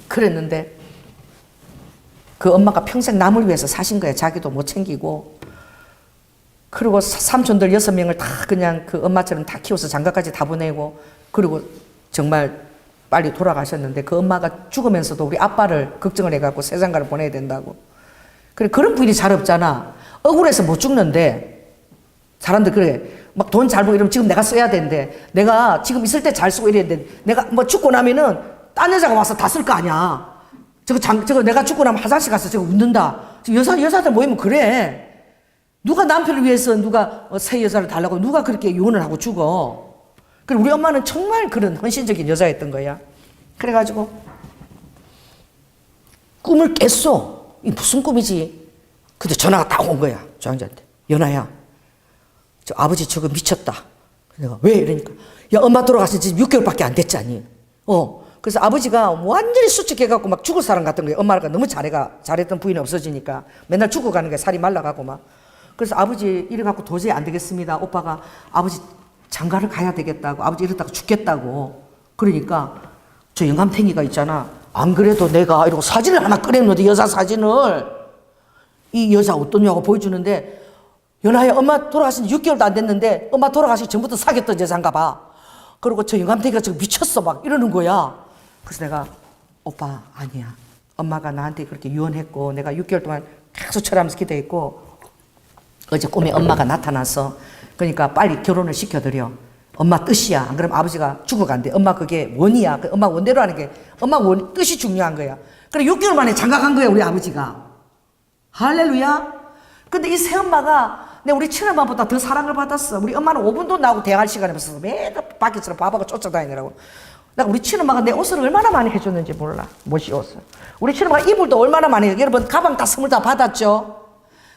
그랬는데 그 엄마가 평생 남을 위해서 사신 거야. 자기도 못 챙기고. 그리고 삼촌들 6명을 다 그냥 그 엄마처럼 다 키워서 장가까지 다 보내고 그리고 정말 빨리 돌아가셨는데 그 엄마가 죽으면서도 우리 아빠를 걱정을 해갖고 세상가를 보내야 된다고. 그래 그런 부인이 잘 없잖아. 억울해서 못 죽는데 사람들 그래 막 돈 잘 벌고 이러면 지금 내가 써야 되는데 내가 지금 있을 때 잘 쓰고 이래야 되는데 내가 뭐 죽고 나면은 딴 여자가 와서 다 쓸 거 아니야. 저거 내가 죽고 나면 화장실 가서 저거 웃는다. 여자들 모이면 그래. 누가 남편을 위해서 누가 새 여자를 달라고 누가 그렇게 이혼을 하고 죽어. 그리고 우리 엄마는 정말 그런 헌신적인 여자였던 거야. 그래가지고 꿈을 깼어. 이 무슨 꿈이지? 근데 전화가 딱 온 거야. 조항자한테. 연아야, 저 아버지 저거 미쳤다. 내가 왜? 이러니까 야 엄마 돌아가신 지 6개월밖에 안 됐잖니. 그래서 아버지가 완전히 수척해갖고 막 죽을 사람 같은 거예요. 엄마가 너무 잘했던 부인이 없어지니까 맨날 죽어가는 거야. 살이 말라가고 막. 그래서 아버지 이래갖고 도저히 안 되겠습니다. 오빠가 아버지 장가를 가야 되겠다고. 아버지 이러다가 죽겠다고. 그러니까 저 영감탱이가 있잖아. 안 그래도 내가 이러고 사진을 하나 꺼내놓는데 여자 사진을 이 여자 어떠냐고 보여주는데 연하야 엄마 돌아가신 지 6개월도 안 됐는데 엄마 돌아가시기 전부터 사귀었던 여자인가 봐. 그리고 저 영감탱이가 지금 미쳤어 막 이러는 거야. 그래서 내가 오빠 아니야. 엄마가 나한테 그렇게 유언했고 내가 6개월 동안 계속 철하면서 기도했고 어제 꿈에 엄마가 나타나서 그러니까 빨리 결혼을 시켜드려. 엄마 뜻이야. 안 그러면 아버지가 죽어간대. 엄마 그게 원이야. 엄마 원대로 하는 게 엄마 뜻이 중요한 거야. 그래 6개월 만에 장가간 거야 우리 아버지가. 할렐루야. 근데 이 새엄마가 우리 친엄마보다 더 사랑을 받았어. 우리 엄마는 5분도 나하고 대화할 시간이 없어서 매일 밖에서 바보가 쫓아다니느라고. 내가 우리 친엄마가 내 옷을 얼마나 많이 해줬는지 몰라. 못이 옷을. 우리 친엄마가 이불도 얼마나 많이 해. 여러분 가방 다 선물 다 받았죠.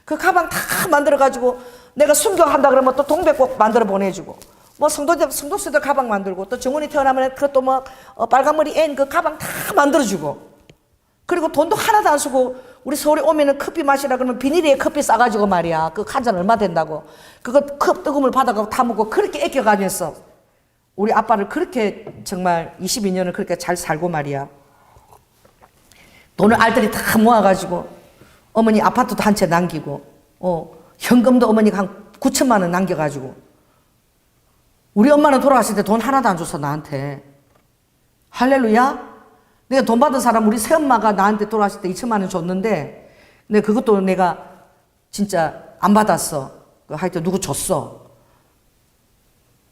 그 가방 다 만들어가지고 내가 순교한다 그러면 또 동백꽃 만들어 보내주고 뭐 성도수들 가방 만들고 또 정원이 태어나면 그것도 뭐 빨간머리 앤 그 가방 다 만들어주고 그리고 돈도 하나도 안 쓰고 우리 서울에 오면은 커피 마시라 그러면 비닐에 커피 싸가지고 말이야. 그 한 잔 얼마 된다고. 그거 컵 뜨거움을 받아가고 다 먹고 그렇게 애껴가면서 우리 아빠를 그렇게 정말 22년을 그렇게 잘 살고 말이야. 돈을 알뜰히 다 모아가지고 어머니 아파트도 한 채 남기고 현금도 어머니가 한 9천만 원 남겨가지고 우리 엄마는 돌아가실 때 돈 하나도 안 줬어 나한테. 할렐루야. 내가 돈 받은 사람 우리 새엄마가 나한테 돌아가실 때 2천만 원 줬는데 근데 그것도 내가 진짜 안 받았어. 하여튼 누구 줬어.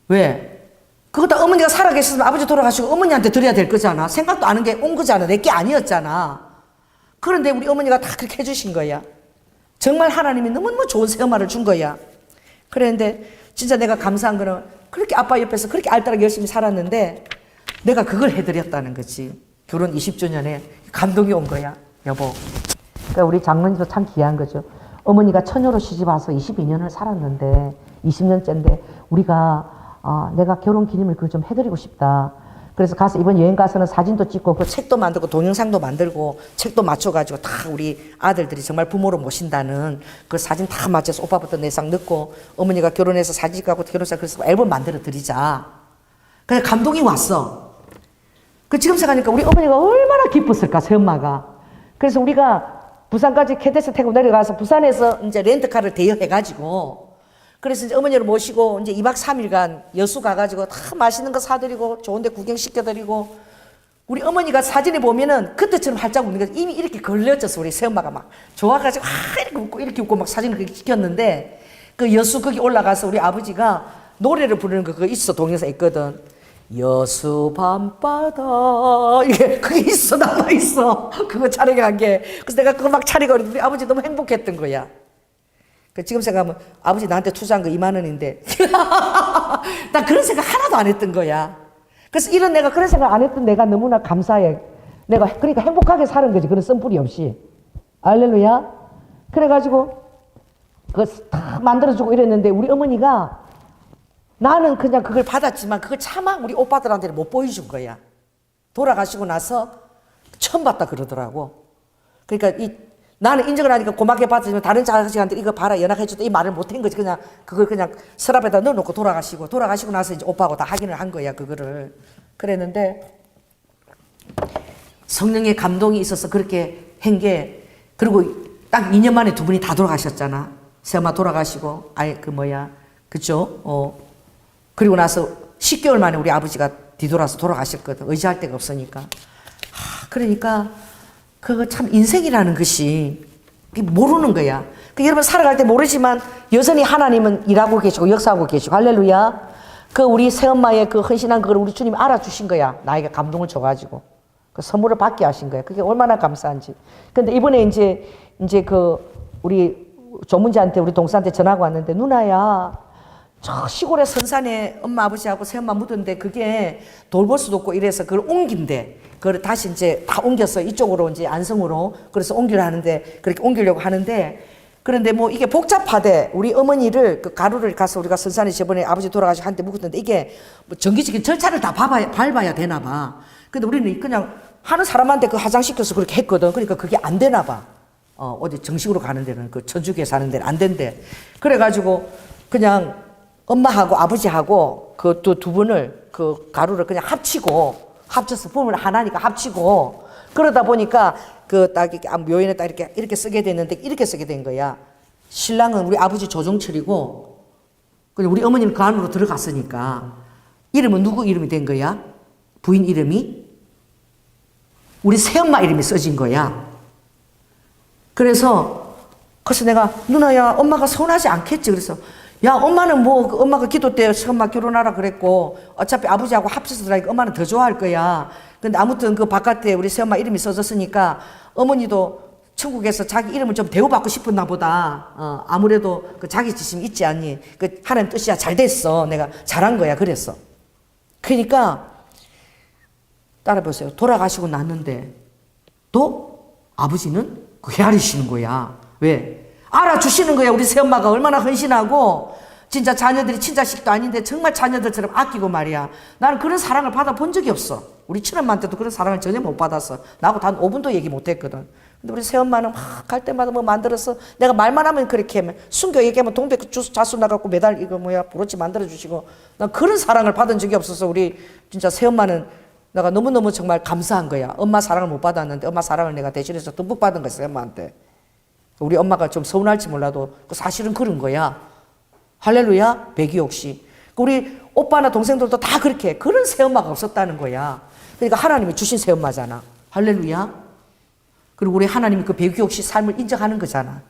왜? 그거 다 어머니가 살아계셨으면 아버지 돌아가시고 어머니한테 드려야 될 거잖아. 생각도 안 한 게 온 거잖아. 내 게 아니었잖아. 그런데 우리 어머니가 다 그렇게 해주신 거야. 정말 하나님이 너무너무 좋은 새엄마를 준 거야. 그랬는데 진짜 내가 감사한 거는 그렇게 아빠 옆에서 그렇게 알뜰하게 열심히 살았는데 내가 그걸 해드렸다는 거지. 결혼 20주년에 감동이 온 거야. 여보. 그러니까 우리 장모님도 참 귀한 거죠. 어머니가 처녀로 시집 와서 22년을 살았는데 20년째인데 우리가 내가 결혼 기념일 그거 좀 해드리고 싶다. 그래서 가서 이번 여행 가서는 사진도 찍고 그 책도 만들고 동영상도 만들고 책도 맞춰가지고 다 우리 아들들이 정말 부모로 모신다는 그 사진 다 맞춰서 오빠부터 내상 넣고 어머니가 결혼해서 사진 찍고 결혼사 그래서 앨범 만들어 드리자. 그냥 감동이 왔어. 그 지금 생각하니까 우리 어머니가 얼마나 기뻤을까 새엄마가. 그래서 우리가 부산까지 KTX 타고 내려가서 부산에서 이제 렌트카를 대여해가지고 그래서 이제 어머니를 모시고 이제 2박 3일간 여수 가가지고 다 맛있는 거 사드리고 좋은 데 구경시켜드리고 우리 어머니가 사진에 보면은 그때처럼 활짝 웃는 게 이미 이렇게 걸려져서 우리 새엄마가 막 좋아가지고 이렇게 웃고 막 사진을 그렇게 찍혔는데 그 여수 거기 올라가서 우리 아버지가 노래를 부르는 거 그거 있어. 동영상 있거든. 여수 밤바다 이게 그게 있어. 남아있어. 그거 촬영한 게. 그래서 내가 그거 막 촬영하고 우리 아버지 너무 행복했던 거야. 지금 생각하면 아버지 나한테 투자한 거 2만 원인데 나 그런 생각 하나도 안 했던 거야. 그래서 이런 내가 그런 생각 안 했던 내가 너무나 감사해. 내가 그러니까 행복하게 사는 거지. 그런 쓴뿌리 없이. 알렐루야. 그래가지고 그거 다 만들어주고 이랬는데 우리 어머니가 나는 그냥 그걸 받았지만 그걸 차마 우리 오빠들한테는 못 보여준 거야. 돌아가시고 나서 처음 봤다 그러더라고. 그러니까 나는 인정을 하니까 고맙게 받았지만 다른 자식한테 이거 봐라 연락해줬다 이 말을 못한 거지. 그냥 그걸 그냥 서랍에다 넣어놓고 돌아가시고 나서 이제 오빠하고 다 확인을 한 거야 그거를. 그랬는데 성령의 감동이 있어서 그렇게 한 게 그리고 딱 2년 만에 두 분이 다 돌아가셨잖아. 새엄마 돌아가시고 그죠? 그리고 나서 10개월 만에 우리 아버지가 뒤돌아서 돌아가셨거든. 의지할 데가 없으니까. 그러니까 그거 참 인생이라는 것이 모르는 거야. 여러분 살아갈 때 모르지만 여전히 하나님은 일하고 계시고 역사하고 계시고 할렐루야. 그 우리 새엄마의 그 헌신한 그걸 우리 주님이 알아주신 거야. 나에게 감동을 줘가지고 그 선물을 받게 하신 거야. 그게 얼마나 감사한지. 근데 이번에 이제 그 우리 조문지한테 우리 동생한테 전화가 왔는데 누나야 저 시골의 선산에 엄마 아버지하고 새엄마 묻은데 그게 돌볼 수도 없고 이래서 그걸 옮긴대. 그걸 다시 이제 다 옮겼어. 이쪽으로 이제 안성으로. 그래서 옮기려 하는데 그렇게 옮기려고 하는데 그런데 뭐 이게 복잡하대. 우리 어머니를 그 가루를 가서 우리가 선산에 저번에 아버지 돌아가시고 한때 묵었는데 이게 뭐 정기적인 절차를 다 밟아야 되나 봐. 근데 우리는 그냥 하는 사람한테 그 화장시켜서 그렇게 했거든. 그러니까 그게 안 되나 봐. 어디 정식으로 가는 데는 그 천주교에 사는 데는 안 된대. 그래가지고 그냥 엄마하고 아버지하고 그 두 분을 그 가루를 그냥 합쳐서 부모를 하나니까 합치고 그러다 보니까 그 딱 이렇게 묘연에 딱 이렇게 쓰게 됐는데 이렇게 쓰게 된 거야. 신랑은 우리 아버지 조정철이고 우리 어머니는 그 안으로 들어갔으니까 이름은 누구 이름이 된 거야? 부인 이름이? 우리 새엄마 이름이 써진 거야. 그래서 내가 누나야 엄마가 서운하지 않겠지. 그래서 야 엄마는 뭐 엄마가 기도 때 새엄마 결혼하라 그랬고 어차피 아버지하고 합쳐서 들어가니까 엄마는 더 좋아할 거야. 근데 아무튼 그 바깥에 우리 새엄마 이름이 써졌으니까 어머니도 천국에서 자기 이름을 좀 대우받고 싶었나 보다. 아무래도 그 자기 지심이 있지 않니. 그 하나님 뜻이야. 잘 됐어. 내가 잘한 거야. 그랬어. 그러니까 따라보세요. 돌아가시고 났는데 또 아버지는 그 헤아리시는 거야. 왜? 알아주시는 거야. 우리 새엄마가 얼마나 헌신하고 진짜 자녀들이 친자식도 아닌데 정말 자녀들처럼 아끼고 말이야. 나는 그런 사랑을 받아본 적이 없어. 우리 친엄마한테도 그런 사랑을 전혀 못 받았어. 나하고 단 5분도 얘기 못 했거든. 근데 우리 새엄마는 막 갈 때마다 뭐 만들어서 내가 말만 하면 그렇게 하면 순교 얘기하면 동백 주스 자수 나갖고 매달 이거 브로치 만들어주시고 난 그런 사랑을 받은 적이 없어서 우리 진짜 새엄마는 내가 너무너무 정말 감사한 거야. 엄마 사랑을 못 받았는데 엄마 사랑을 내가 대신해서 듬뿍 받은 거야. 새엄마한테. 우리 엄마가 좀 서운할지 몰라도 사실은 그런 거야. 할렐루야. 배기옥 씨. 우리 오빠나 동생들도 다 그렇게 그런 새엄마가 없었다는 거야. 그러니까 하나님이 주신 새엄마잖아. 할렐루야. 그리고 우리 하나님이 그 배기옥 씨 삶을 인정하는 거잖아.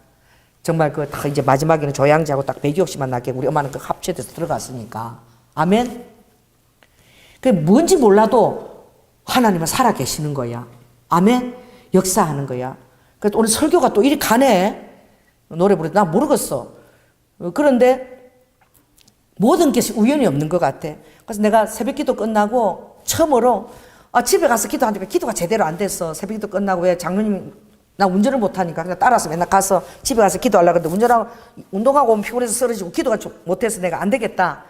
정말 그 딱 이제 마지막에는 조양지하고 딱 배기옥 씨만 낳게 우리 엄마는 그 합체돼서 들어갔으니까. 아멘. 그게 뭔지 몰라도 하나님은 살아 계시는 거야. 아멘. 역사하는 거야. 그래서 오늘 설교가 또 이리 가네. 노래 부르다 나 모르겠어. 그런데 모든 것이 우연이 없는 것 같아. 그래서 내가 새벽 기도 끝나고 처음으로 집에 가서 기도하니까 기도가 제대로 안 됐어. 새벽 기도 끝나고 왜 장로님 나 운전을 못하니까 그냥 따라서 맨날 가서 집에 가서 기도하려고 했는데 운동하고 오면 피곤해서 쓰러지고 기도가 좀 못해서 내가 안 되겠다.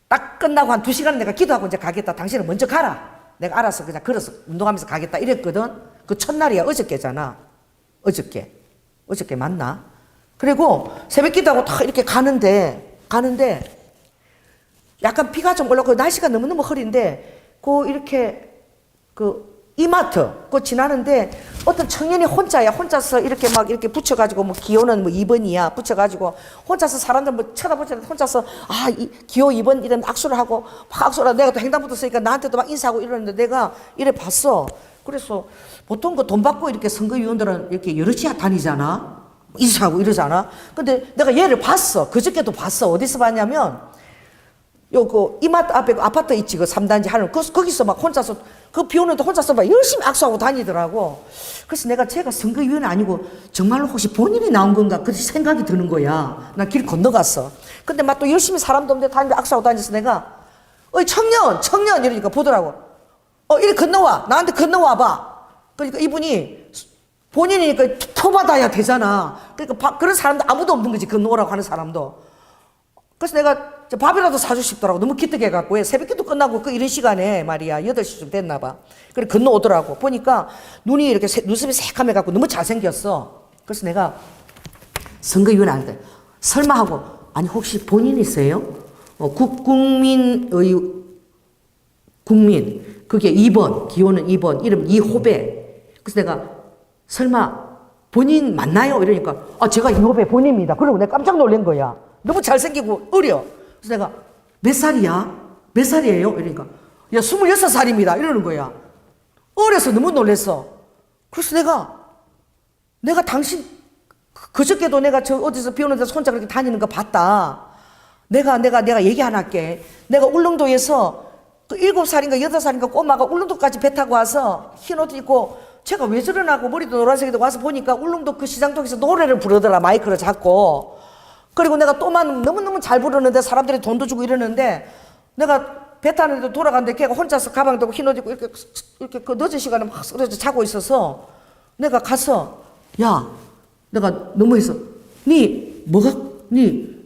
딱 끝나고 한 2시간 내가 기도하고 이제 가겠다. 당신은 먼저 가라. 내가 알아서 그냥 걸어서 운동하면서 가겠다 이랬거든. 그 첫날이야. 어저께잖아. 어저께 맞나? 그리고 새벽 기도하고 딱 이렇게 가는데 약간 비가 좀 올라오고 날씨가 너무너무 흐린데 이렇게 이마트 지나는데 어떤 청년이 혼자서 이렇게 막 이렇게 붙여가지고 뭐 기호는 뭐 2번이야 붙여가지고 혼자서 사람들 뭐 쳐다보지 않고 혼자서 기호 2번 이런 악수를 하고 막 악수를 하고 내가 또 횡단부터 쓰니까 나한테도 막 인사하고 이러는데 내가 이래 봤어. 그래서 보통 돈 받고 이렇게 선거위원들은 이렇게 여럿이 다니잖아. 인사하고 이러잖아. 근데 내가 얘를 봤어. 그저께도 봤어. 어디서 봤냐면 이마트 앞에 아파트 있지, 3단지 하늘. 거기서 막 혼자서, 비 오는데 혼자서 막 열심히 악수하고 다니더라고. 그래서 내가 제가 선거위원이 아니고 정말로 혹시 본인이 나온 건가? 그 생각이 드는 거야. 나 길 건너갔어. 근데 막 또 열심히 사람도 없는데 다니는데 악수하고 다니면서 내가, 청년! 이러니까 보더라고. 이리 건너와. 나한테 건너와봐. 그러니까 이분이 본인이니까 토받아야 되잖아. 그러니까 그런 사람도 아무도 없는 거지. 건너오라고 하는 사람도. 그래서 내가 밥이라도 사주고 싶더라고. 너무 기특해갖고. 새벽기도 끝나고 이런 시간에 말이야. 8시쯤 됐나봐. 그래, 건너오더라고. 보니까 눈이 이렇게, 눈썹이 새카매갖고 너무 잘생겼어. 그래서 내가 선거위원 아닌데, 설마 하고, 아니, 혹시 본인이세요? 국민, 그게 2번, 기호는 2번, 이름 이호배. 그래서 내가, 설마, 본인 맞나요? 이러니까, 제가 이호배 본인입니다. 그러고 내가 깜짝 놀란 거야. 너무 잘생기고 어려. 그래서 내가 몇 살이야? 몇 살이에요? 이러니까 26살입니다. 이러는 거야. 어려서 너무 놀랬어. 그래서 내가 당신 그저께도 내가 어디서 비 오는 데서 혼자 그렇게 다니는 거 봤다. 내가 얘기 하나 할게. 내가 울릉도에서 7살인가 8살인가 꼬마가 울릉도까지 배 타고 와서 흰 옷 입고 제가 왜 저러나고 머리도 노란색이고 와서 보니까 울릉도 시장통에서 노래를 부르더라. 마이크를 잡고. 그리고 내가 또만 너무너무 잘 부르는데 사람들이 돈도 주고 이러는데 내가 배 타는데 돌아갔는데 걔가 혼자서 가방 들고 흰 옷 입고 이렇게 늦은 시간에 막 쓰러져 자고 있어서 내가 가서 내가 너무해서 니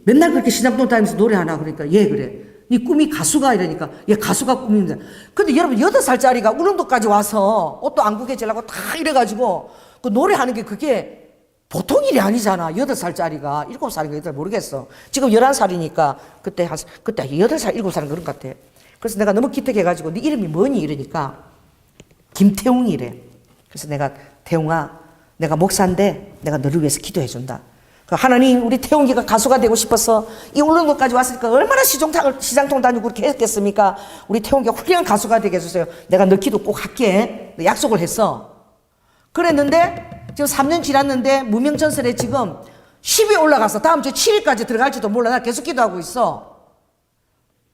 맨날 그렇게 시장통 다니면서 노래하나 그러니까 그래. 니 꿈이 가수가 이러니까 가수가 꿈입니다. 근데 여러분 8살짜리가 울릉도까지 와서 옷도 안 구겨지려고 다 이래가지고 그 노래하는 게 그게 보통 일이 아니잖아. 8살짜리가 7살인가 8살 모르겠어. 지금 11살이니까 그때 8살 7살인 그런 것 같아. 그래서 내가 너무 기특해가지고 네 이름이 뭐니? 이러니까 김태웅이래. 그래서 내가 태웅아 내가 목사인데 내가 너를 위해서 기도해준다. 하나님 우리 태웅이가 가수가 되고 싶어서 이 울릉도까지 왔으니까 얼마나 시장통 다니고 그렇게 했겠습니까? 우리 태웅이가 훌륭한 가수가 되게 해주세요. 내가 너 기도 꼭 할게. 약속을 했어. 그랬는데 지금 3년 지났는데 무명전설에 지금 10위 올라가서 다음 주 7위까지 들어갈지도 몰라. 나 계속 기도하고 있어.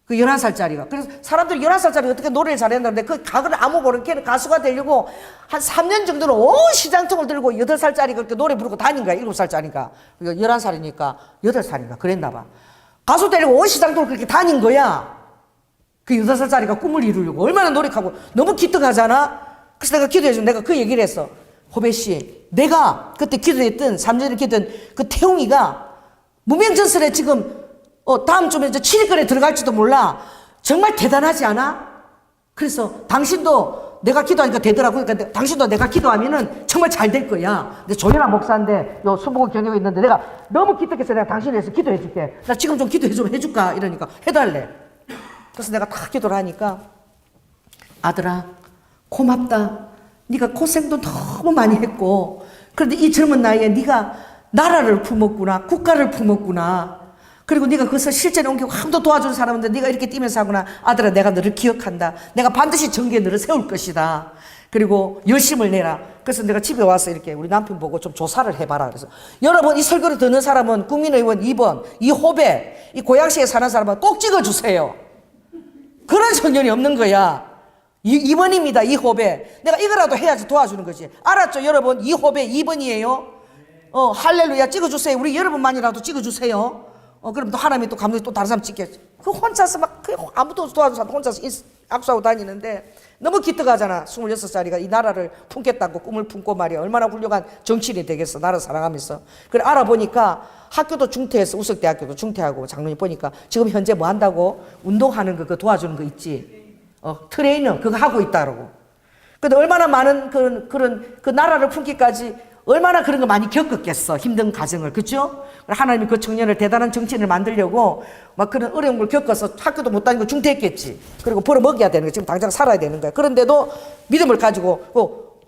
그 11살짜리가. 그래서 사람들이 11살짜리가 어떻게 노래를 잘한다는데 그 각을 아무 모르는 걔는 가수가 되려고 한 3년 정도는 온 시장통을 들고 8살짜리가 그렇게 노래 부르고 다닌 거야. 7살짜리가. 11살이니까 8살인가 그랬나 봐. 가수 되려고 온 시장통을 그렇게 다닌 거야. 그 8살짜리가 꿈을 이루려고. 얼마나 노력하고. 너무 기특하잖아. 그래서 내가 기도해주면 내가 그 얘기를 했어. 호배 씨, 내가 그때 기도했던 3년을 기도했던 그 태웅이가 무명전설에 지금 다음 주에 7위권에 들어갈지도 몰라. 정말 대단하지 않아? 그래서 당신도 내가 기도하니까 되더라고. 그러니까 당신도 내가 기도하면은 정말 잘 될 거야. 근데 조연아 목사인데 수목원 경영이 있는데 내가 너무 기특해서 내가 당신을 위해서 기도해 줄게. 나 지금 좀 기도해 좀 해줄까? 이러니까 해달래. 그래서 내가 다 기도를 하니까 아들아 고맙다. 네가 고생도 너무 많이 했고 그런데 이 젊은 나이에 네가 나라를 품었구나. 국가를 품었구나. 그리고 네가 그것을 실전에 옮기고 아무도 도와준 사람인데 네가 이렇게 뛰면서 하구나. 아들아 내가 너를 기억한다. 내가 반드시 정계에 너를 세울 것이다. 그리고 열심을 내라. 그래서 내가 집에 와서 이렇게 우리 남편 보고 좀 조사를 해봐라. 그래서 여러분 이 설교를 듣는 사람은 국민의원 2번 이호배 이 고양시에 사는 사람은 꼭 찍어주세요. 그런 청년이 없는 거야. 2번입니다. 이호배. 내가 이거라도 해야지 도와주는 거지. 알았죠 여러분? 이호배 2번이에요. 할렐루야 찍어주세요. 우리 여러분만이라도 찍어주세요. 그럼 또 하나님이 또 감독이 또 다른 사람 찍겠지. 그 혼자서 막, 아무도 도와주는 사람 혼자서 악수하고 다니는데 너무 기특하잖아. 26살이가 이 나라를 품겠다고 꿈을 품고 말이야. 얼마나 훌륭한 정치인이 되겠어. 나라 사랑하면서. 그래, 알아보니까 학교도 중퇴했어. 우석대학교도 중퇴하고 장로님 보니까 지금 현재 뭐 한다고? 운동하는 거, 그거 도와주는 거 있지. 트레이너, 그거 하고 있다라고. 근데 얼마나 많은 그 나라를 품기까지 얼마나 그런 거 많이 겪었겠어. 힘든 과정을. 그죠? 하나님이 그 청년을 대단한 정치인을 만들려고 막 그런 어려운 걸 겪어서 학교도 못 다니고 중퇴했겠지. 그리고 벌어먹여야 되는 거야. 지금 당장 살아야 되는 거야. 그런데도 믿음을 가지고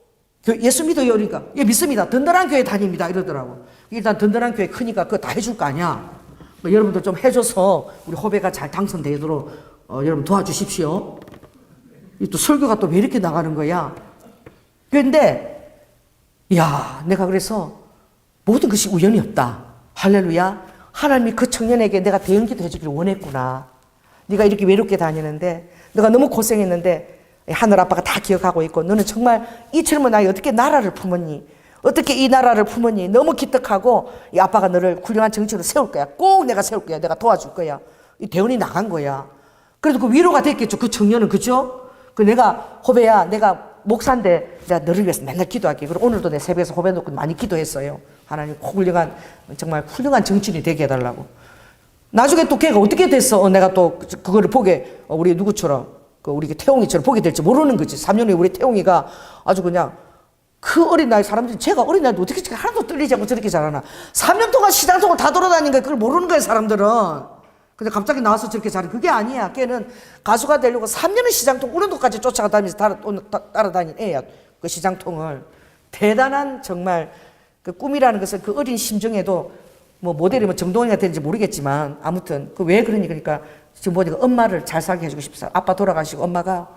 예수 믿어요. 그러니까 예, 믿습니다. 든든한 교회 다닙니다. 이러더라고. 일단 든든한 교회 크니까 그거 다 해줄 거 아니야. 여러분들 좀 해줘서 우리 후배가 잘 당선되도록 여러분 도와주십시오. 또 설교가 또 왜 이렇게 나가는 거야? 그런데 야, 내가 그래서 모든 것이 우연이 없다. 할렐루야. 하나님이 그 청년에게 내가 대응기도 해주기를 원했구나. 네가 이렇게 외롭게 다니는데 너가 너무 고생했는데 하늘 아빠가 다 기억하고 있고 너는 정말 이 젊은 나이에 어떻게 나라를 품었니? 어떻게 이 나라를 품었니? 너무 기특하고 이 아빠가 너를 훌륭한 정치로 세울 거야. 꼭 내가 세울 거야. 내가 도와줄 거야. 이 대운이 나간 거야. 그래도 그 위로가 됐겠죠. 그 청년은. 그죠? 그 내가 호배야, 내가 목사인데 내가 너를 위해서 맨날 기도할게. 그리고 오늘도 내 새벽에서 호배 놓고 많이 기도했어요. 하나님 훌륭한, 정말 훌륭한 정치인이 되게 해달라고. 나중에 또 걔가 어떻게 됐어? 내가 또 그거를 보게, 우리 누구처럼, 우리 태용이처럼 보게 될지 모르는 거지. 3년 후에 우리 태용이가 아주 그냥 그 어린 나이 사람들이, 제가 어린 나이도 어떻게 하나도 떨리지 않고 저렇게 잘하나. 3년 동안 시장통을 다 돌아다니는 거야. 그걸 모르는 거야, 사람들은. 근데 갑자기 나와서 저렇게 잘해. 그게 아니야. 걔는 가수가 되려고 3년을 시장통 우른도까지 쫓아다니면서 따라다닌 애야. 그 시장통을. 대단한 정말 그 꿈이라는 것을 그 어린 심정에도 뭐 모델이면 정동이가 되는지 모르겠지만 아무튼 그 왜 그러니 그러니까 지금 보니까 엄마를 잘 살게 해주고 싶어서 아빠 돌아가시고 엄마가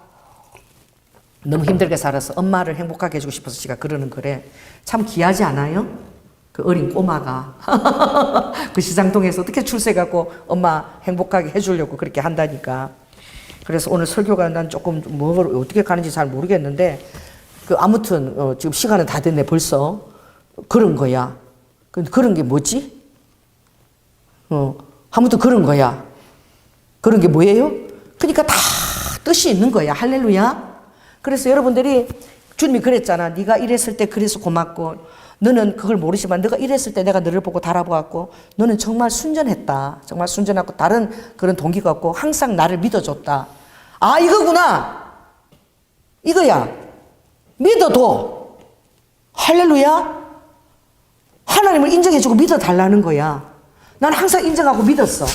너무 힘들게 살아서 엄마를 행복하게 해주고 싶어서 제가 그러는 거래. 참 귀하지 않아요? 그 어린 꼬마가 그 시장통에서 어떻게 출세해갖고 엄마 행복하게 해주려고 그렇게 한다니까. 그래서 오늘 설교가 난 조금 뭐 어떻게 가는지 잘 모르겠는데 그 아무튼 지금 시간은 다 됐네 벌써. 그런 거야. 그런 게 뭐지? 아무튼 그런 거야. 그런 게 뭐예요? 그러니까 다 뜻이 있는 거야. 할렐루야. 그래서 여러분들이 주님이 그랬잖아. 네가 이랬을 때 그래서 고맙고 너는 그걸 모르지만 너가 이랬을 때 내가 너를 보고 달아보았고 너는 정말 순전했다. 정말 순전하고 다른 그런 동기가 없고 항상 나를 믿어줬다. 아, 이거구나. 이거야. 믿어도. 할렐루야. 하나님을 인정해주고 믿어달라는 거야. 난 항상 인정하고 믿었어.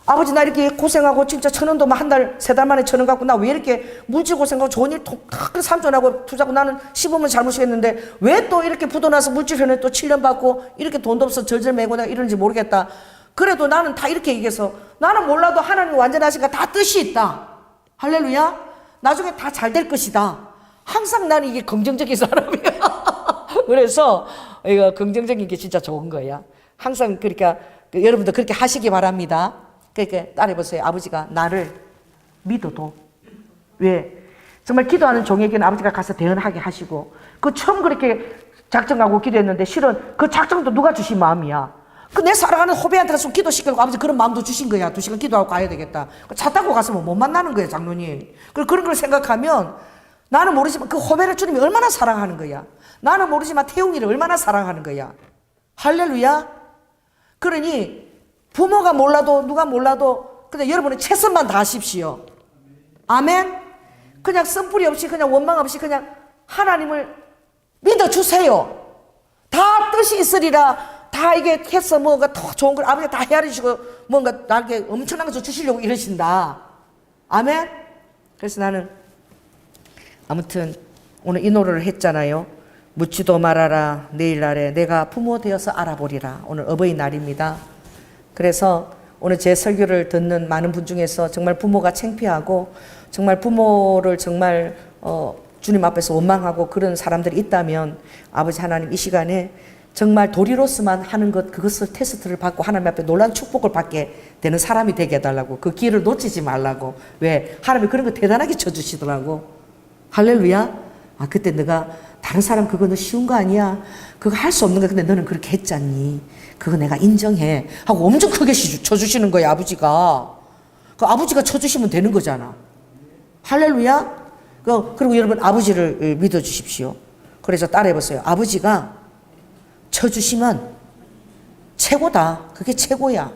아버지 나 이렇게 고생하고 진짜 1,000원도 한 달, 3달 만에 1,000원 갖고 나 왜 이렇게 물질 고생하고 좋은 일 다 삼촌하고 투자하고 나는 씹으면 잘못이겠는데 왜 또 이렇게 부도나서 물질회원에 또 7년 받고 이렇게 돈도 없어 절절 매고 내가 이러는지 모르겠다. 그래도 나는 다 이렇게 얘기해서 나는 몰라도 하나님이 완전하시니까 다 뜻이 있다. 할렐루야. 나중에 다 잘 될 것이다. 항상 나는 이게 긍정적인 사람이야. 그래서 이거 긍정적인 게 진짜 좋은 거야. 항상 그러니까 여러분도 그렇게 하시기 바랍니다. 그러니까 따라해보세요. 아버지가 나를 믿어도. 왜? 정말 기도하는 종에게는 아버지가 가서 대언하게 하시고 그 처음 그렇게 작정하고 기도했는데 실은 그 작정도 누가 주신 마음이야. 그 내 사랑하는 후배한테 좀 기도시키고 아버지 그런 마음도 주신 거야. 2시간 기도하고 가야 되겠다. 차 타고 갔으면 못 만나는 거야, 장로님. 그런 걸 생각하면 나는 모르지만 그 후배를 주님이 얼마나 사랑하는 거야. 나는 모르지만 태웅이를 얼마나 사랑하는 거야. 할렐루야. 그러니 부모가 몰라도 누가 몰라도 그냥 여러분의 최선만 다하십시오. 아멘. 그냥 쓴뿌리 없이 그냥 원망 없이 그냥 하나님을 믿어주세요. 다 뜻이 있으리라. 다 이게 해서 뭔가 더 좋은 걸 아버지가 다 헤아리시고 뭔가 나에게 엄청난 것을 주시려고 이러신다. 아멘. 그래서 나는 아무튼 오늘 이 노래를 했잖아요. 묻지도 말아라 내일 아래 내가 부모 되어서 알아보리라. 오늘 어버이날입니다. 그래서 오늘 제 설교를 듣는 많은 분 중에서 정말 부모가 창피하고 정말 부모를 정말 주님 앞에서 원망하고 그런 사람들이 있다면 아버지 하나님 이 시간에 정말 도리로서만 하는 것 그것을 테스트를 받고 하나님 앞에 놀라운 축복을 받게 되는 사람이 되게 해달라고. 그 기회를 놓치지 말라고. 왜? 하나님이 그런 거 대단하게 쳐주시더라고. 할렐루야. 아 그때 내가 다른 사람 그거는 쉬운 거 아니야. 그거 할 수 없는 거야. 근데 너는 그렇게 했잖니. 그거 내가 인정해. 하고 엄청 크게 쳐주시는 거야, 아버지가. 그 아버지가 쳐주시면 되는 거잖아. 할렐루야? 그리고 여러분, 아버지를 믿어주십시오. 그래서 따라해보세요. 아버지가 쳐주시면 최고다. 그게 최고야.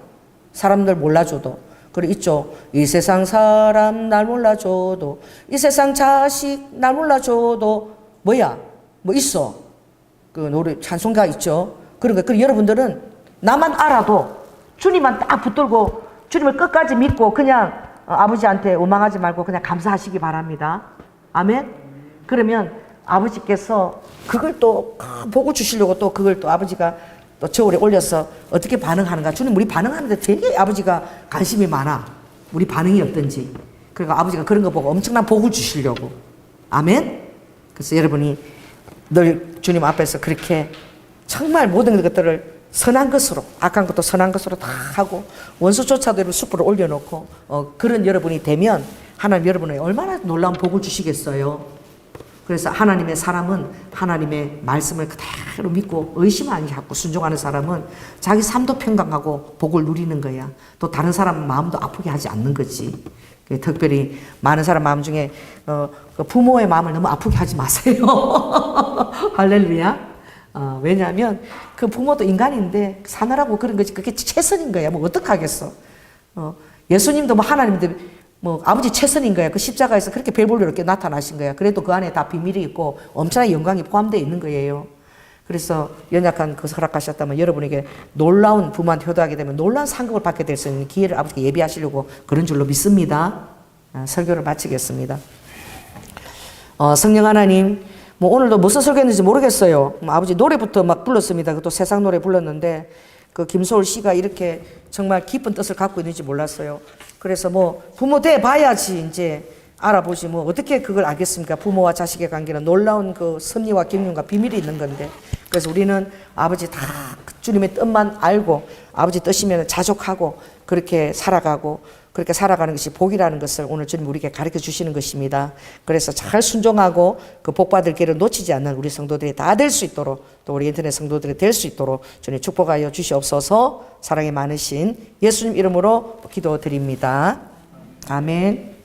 사람들 몰라줘도. 그리고 있죠. 이 세상 사람 날 몰라줘도, 이 세상 자식 날 몰라줘도, 뭐야? 뭐 있어. 그 노래, 찬송가 있죠. 그러니까, 여러분들은 나만 알아도 주님만 딱 붙들고 주님을 끝까지 믿고 그냥 아버지한테 원망하지 말고 그냥 감사하시기 바랍니다. 아멘? 그러면 아버지께서 그걸 또 보고 주시려고 또 그걸 또 아버지가 또 저울에 올려서 어떻게 반응하는가. 주님 우리 반응하는데 되게 아버지가 관심이 많아. 우리 반응이 어떤지. 그러니까 아버지가 그런 거 보고 엄청난 복을 주시려고. 아멘? 그래서 여러분이 늘 주님 앞에서 그렇게 정말 모든 것들을 선한 것으로, 악한 것도 선한 것으로 다 하고 원수조차도 숯불을 올려놓고 그런 여러분이 되면 하나님 여러분에게 얼마나 놀라운 복을 주시겠어요. 그래서 하나님의 사람은 하나님의 말씀을 그대로 믿고 의심 아니게 하고 순종하는 사람은 자기 삶도 평강하고 복을 누리는 거야. 또 다른 사람 마음도 아프게 하지 않는 거지. 특별히 많은 사람 마음 중에 부모의 마음을 너무 아프게 하지 마세요. 할렐루야. 왜냐하면 그 부모도 인간인데 사느라고 그런 거지. 그게 최선인 거야. 뭐 어떡하겠어. 예수님도 뭐 하나님도 뭐 아버지 최선인 거야. 그 십자가에서 그렇게 별 볼일 없게 나타나신 거야. 그래도 그 안에 다 비밀이 있고 엄청난 영광이 포함되어 있는 거예요. 그래서 연약한 그 허락하셨다면 여러분에게 놀라운 부모한테 효도하게 되면 놀라운 상급을 받게 될 수 있는 기회를 아버지께 예비하시려고 그런 줄로 믿습니다. 설교를 마치겠습니다. 성령 하나님, 뭐 오늘도 무슨 설교했는지 모르겠어요. 아버지 노래부터 막 불렀습니다. 또 세상 노래 불렀는데 그 김소월 씨가 이렇게 정말 깊은 뜻을 갖고 있는지 몰랐어요. 그래서 뭐 부모 돼 봐야지 이제 알아보지 뭐 어떻게 그걸 알겠습니까? 부모와 자식의 관계는 놀라운 그 섭리와 경륜과 비밀이 있는 건데. 그래서 우리는 아버지 다 주님의 뜻만 알고 아버지 뜻이면 자족하고 그렇게 살아가고 그렇게 살아가는 것이 복이라는 것을 오늘 주님 우리에게 가르쳐 주시는 것입니다. 그래서 잘 순종하고 그 복받을 길을 놓치지 않는 우리 성도들이 다 될 수 있도록 또 우리 인터넷 성도들이 될 수 있도록 주님 축복하여 주시옵소서. 사랑이 많으신 예수님 이름으로 기도드립니다. 아멘.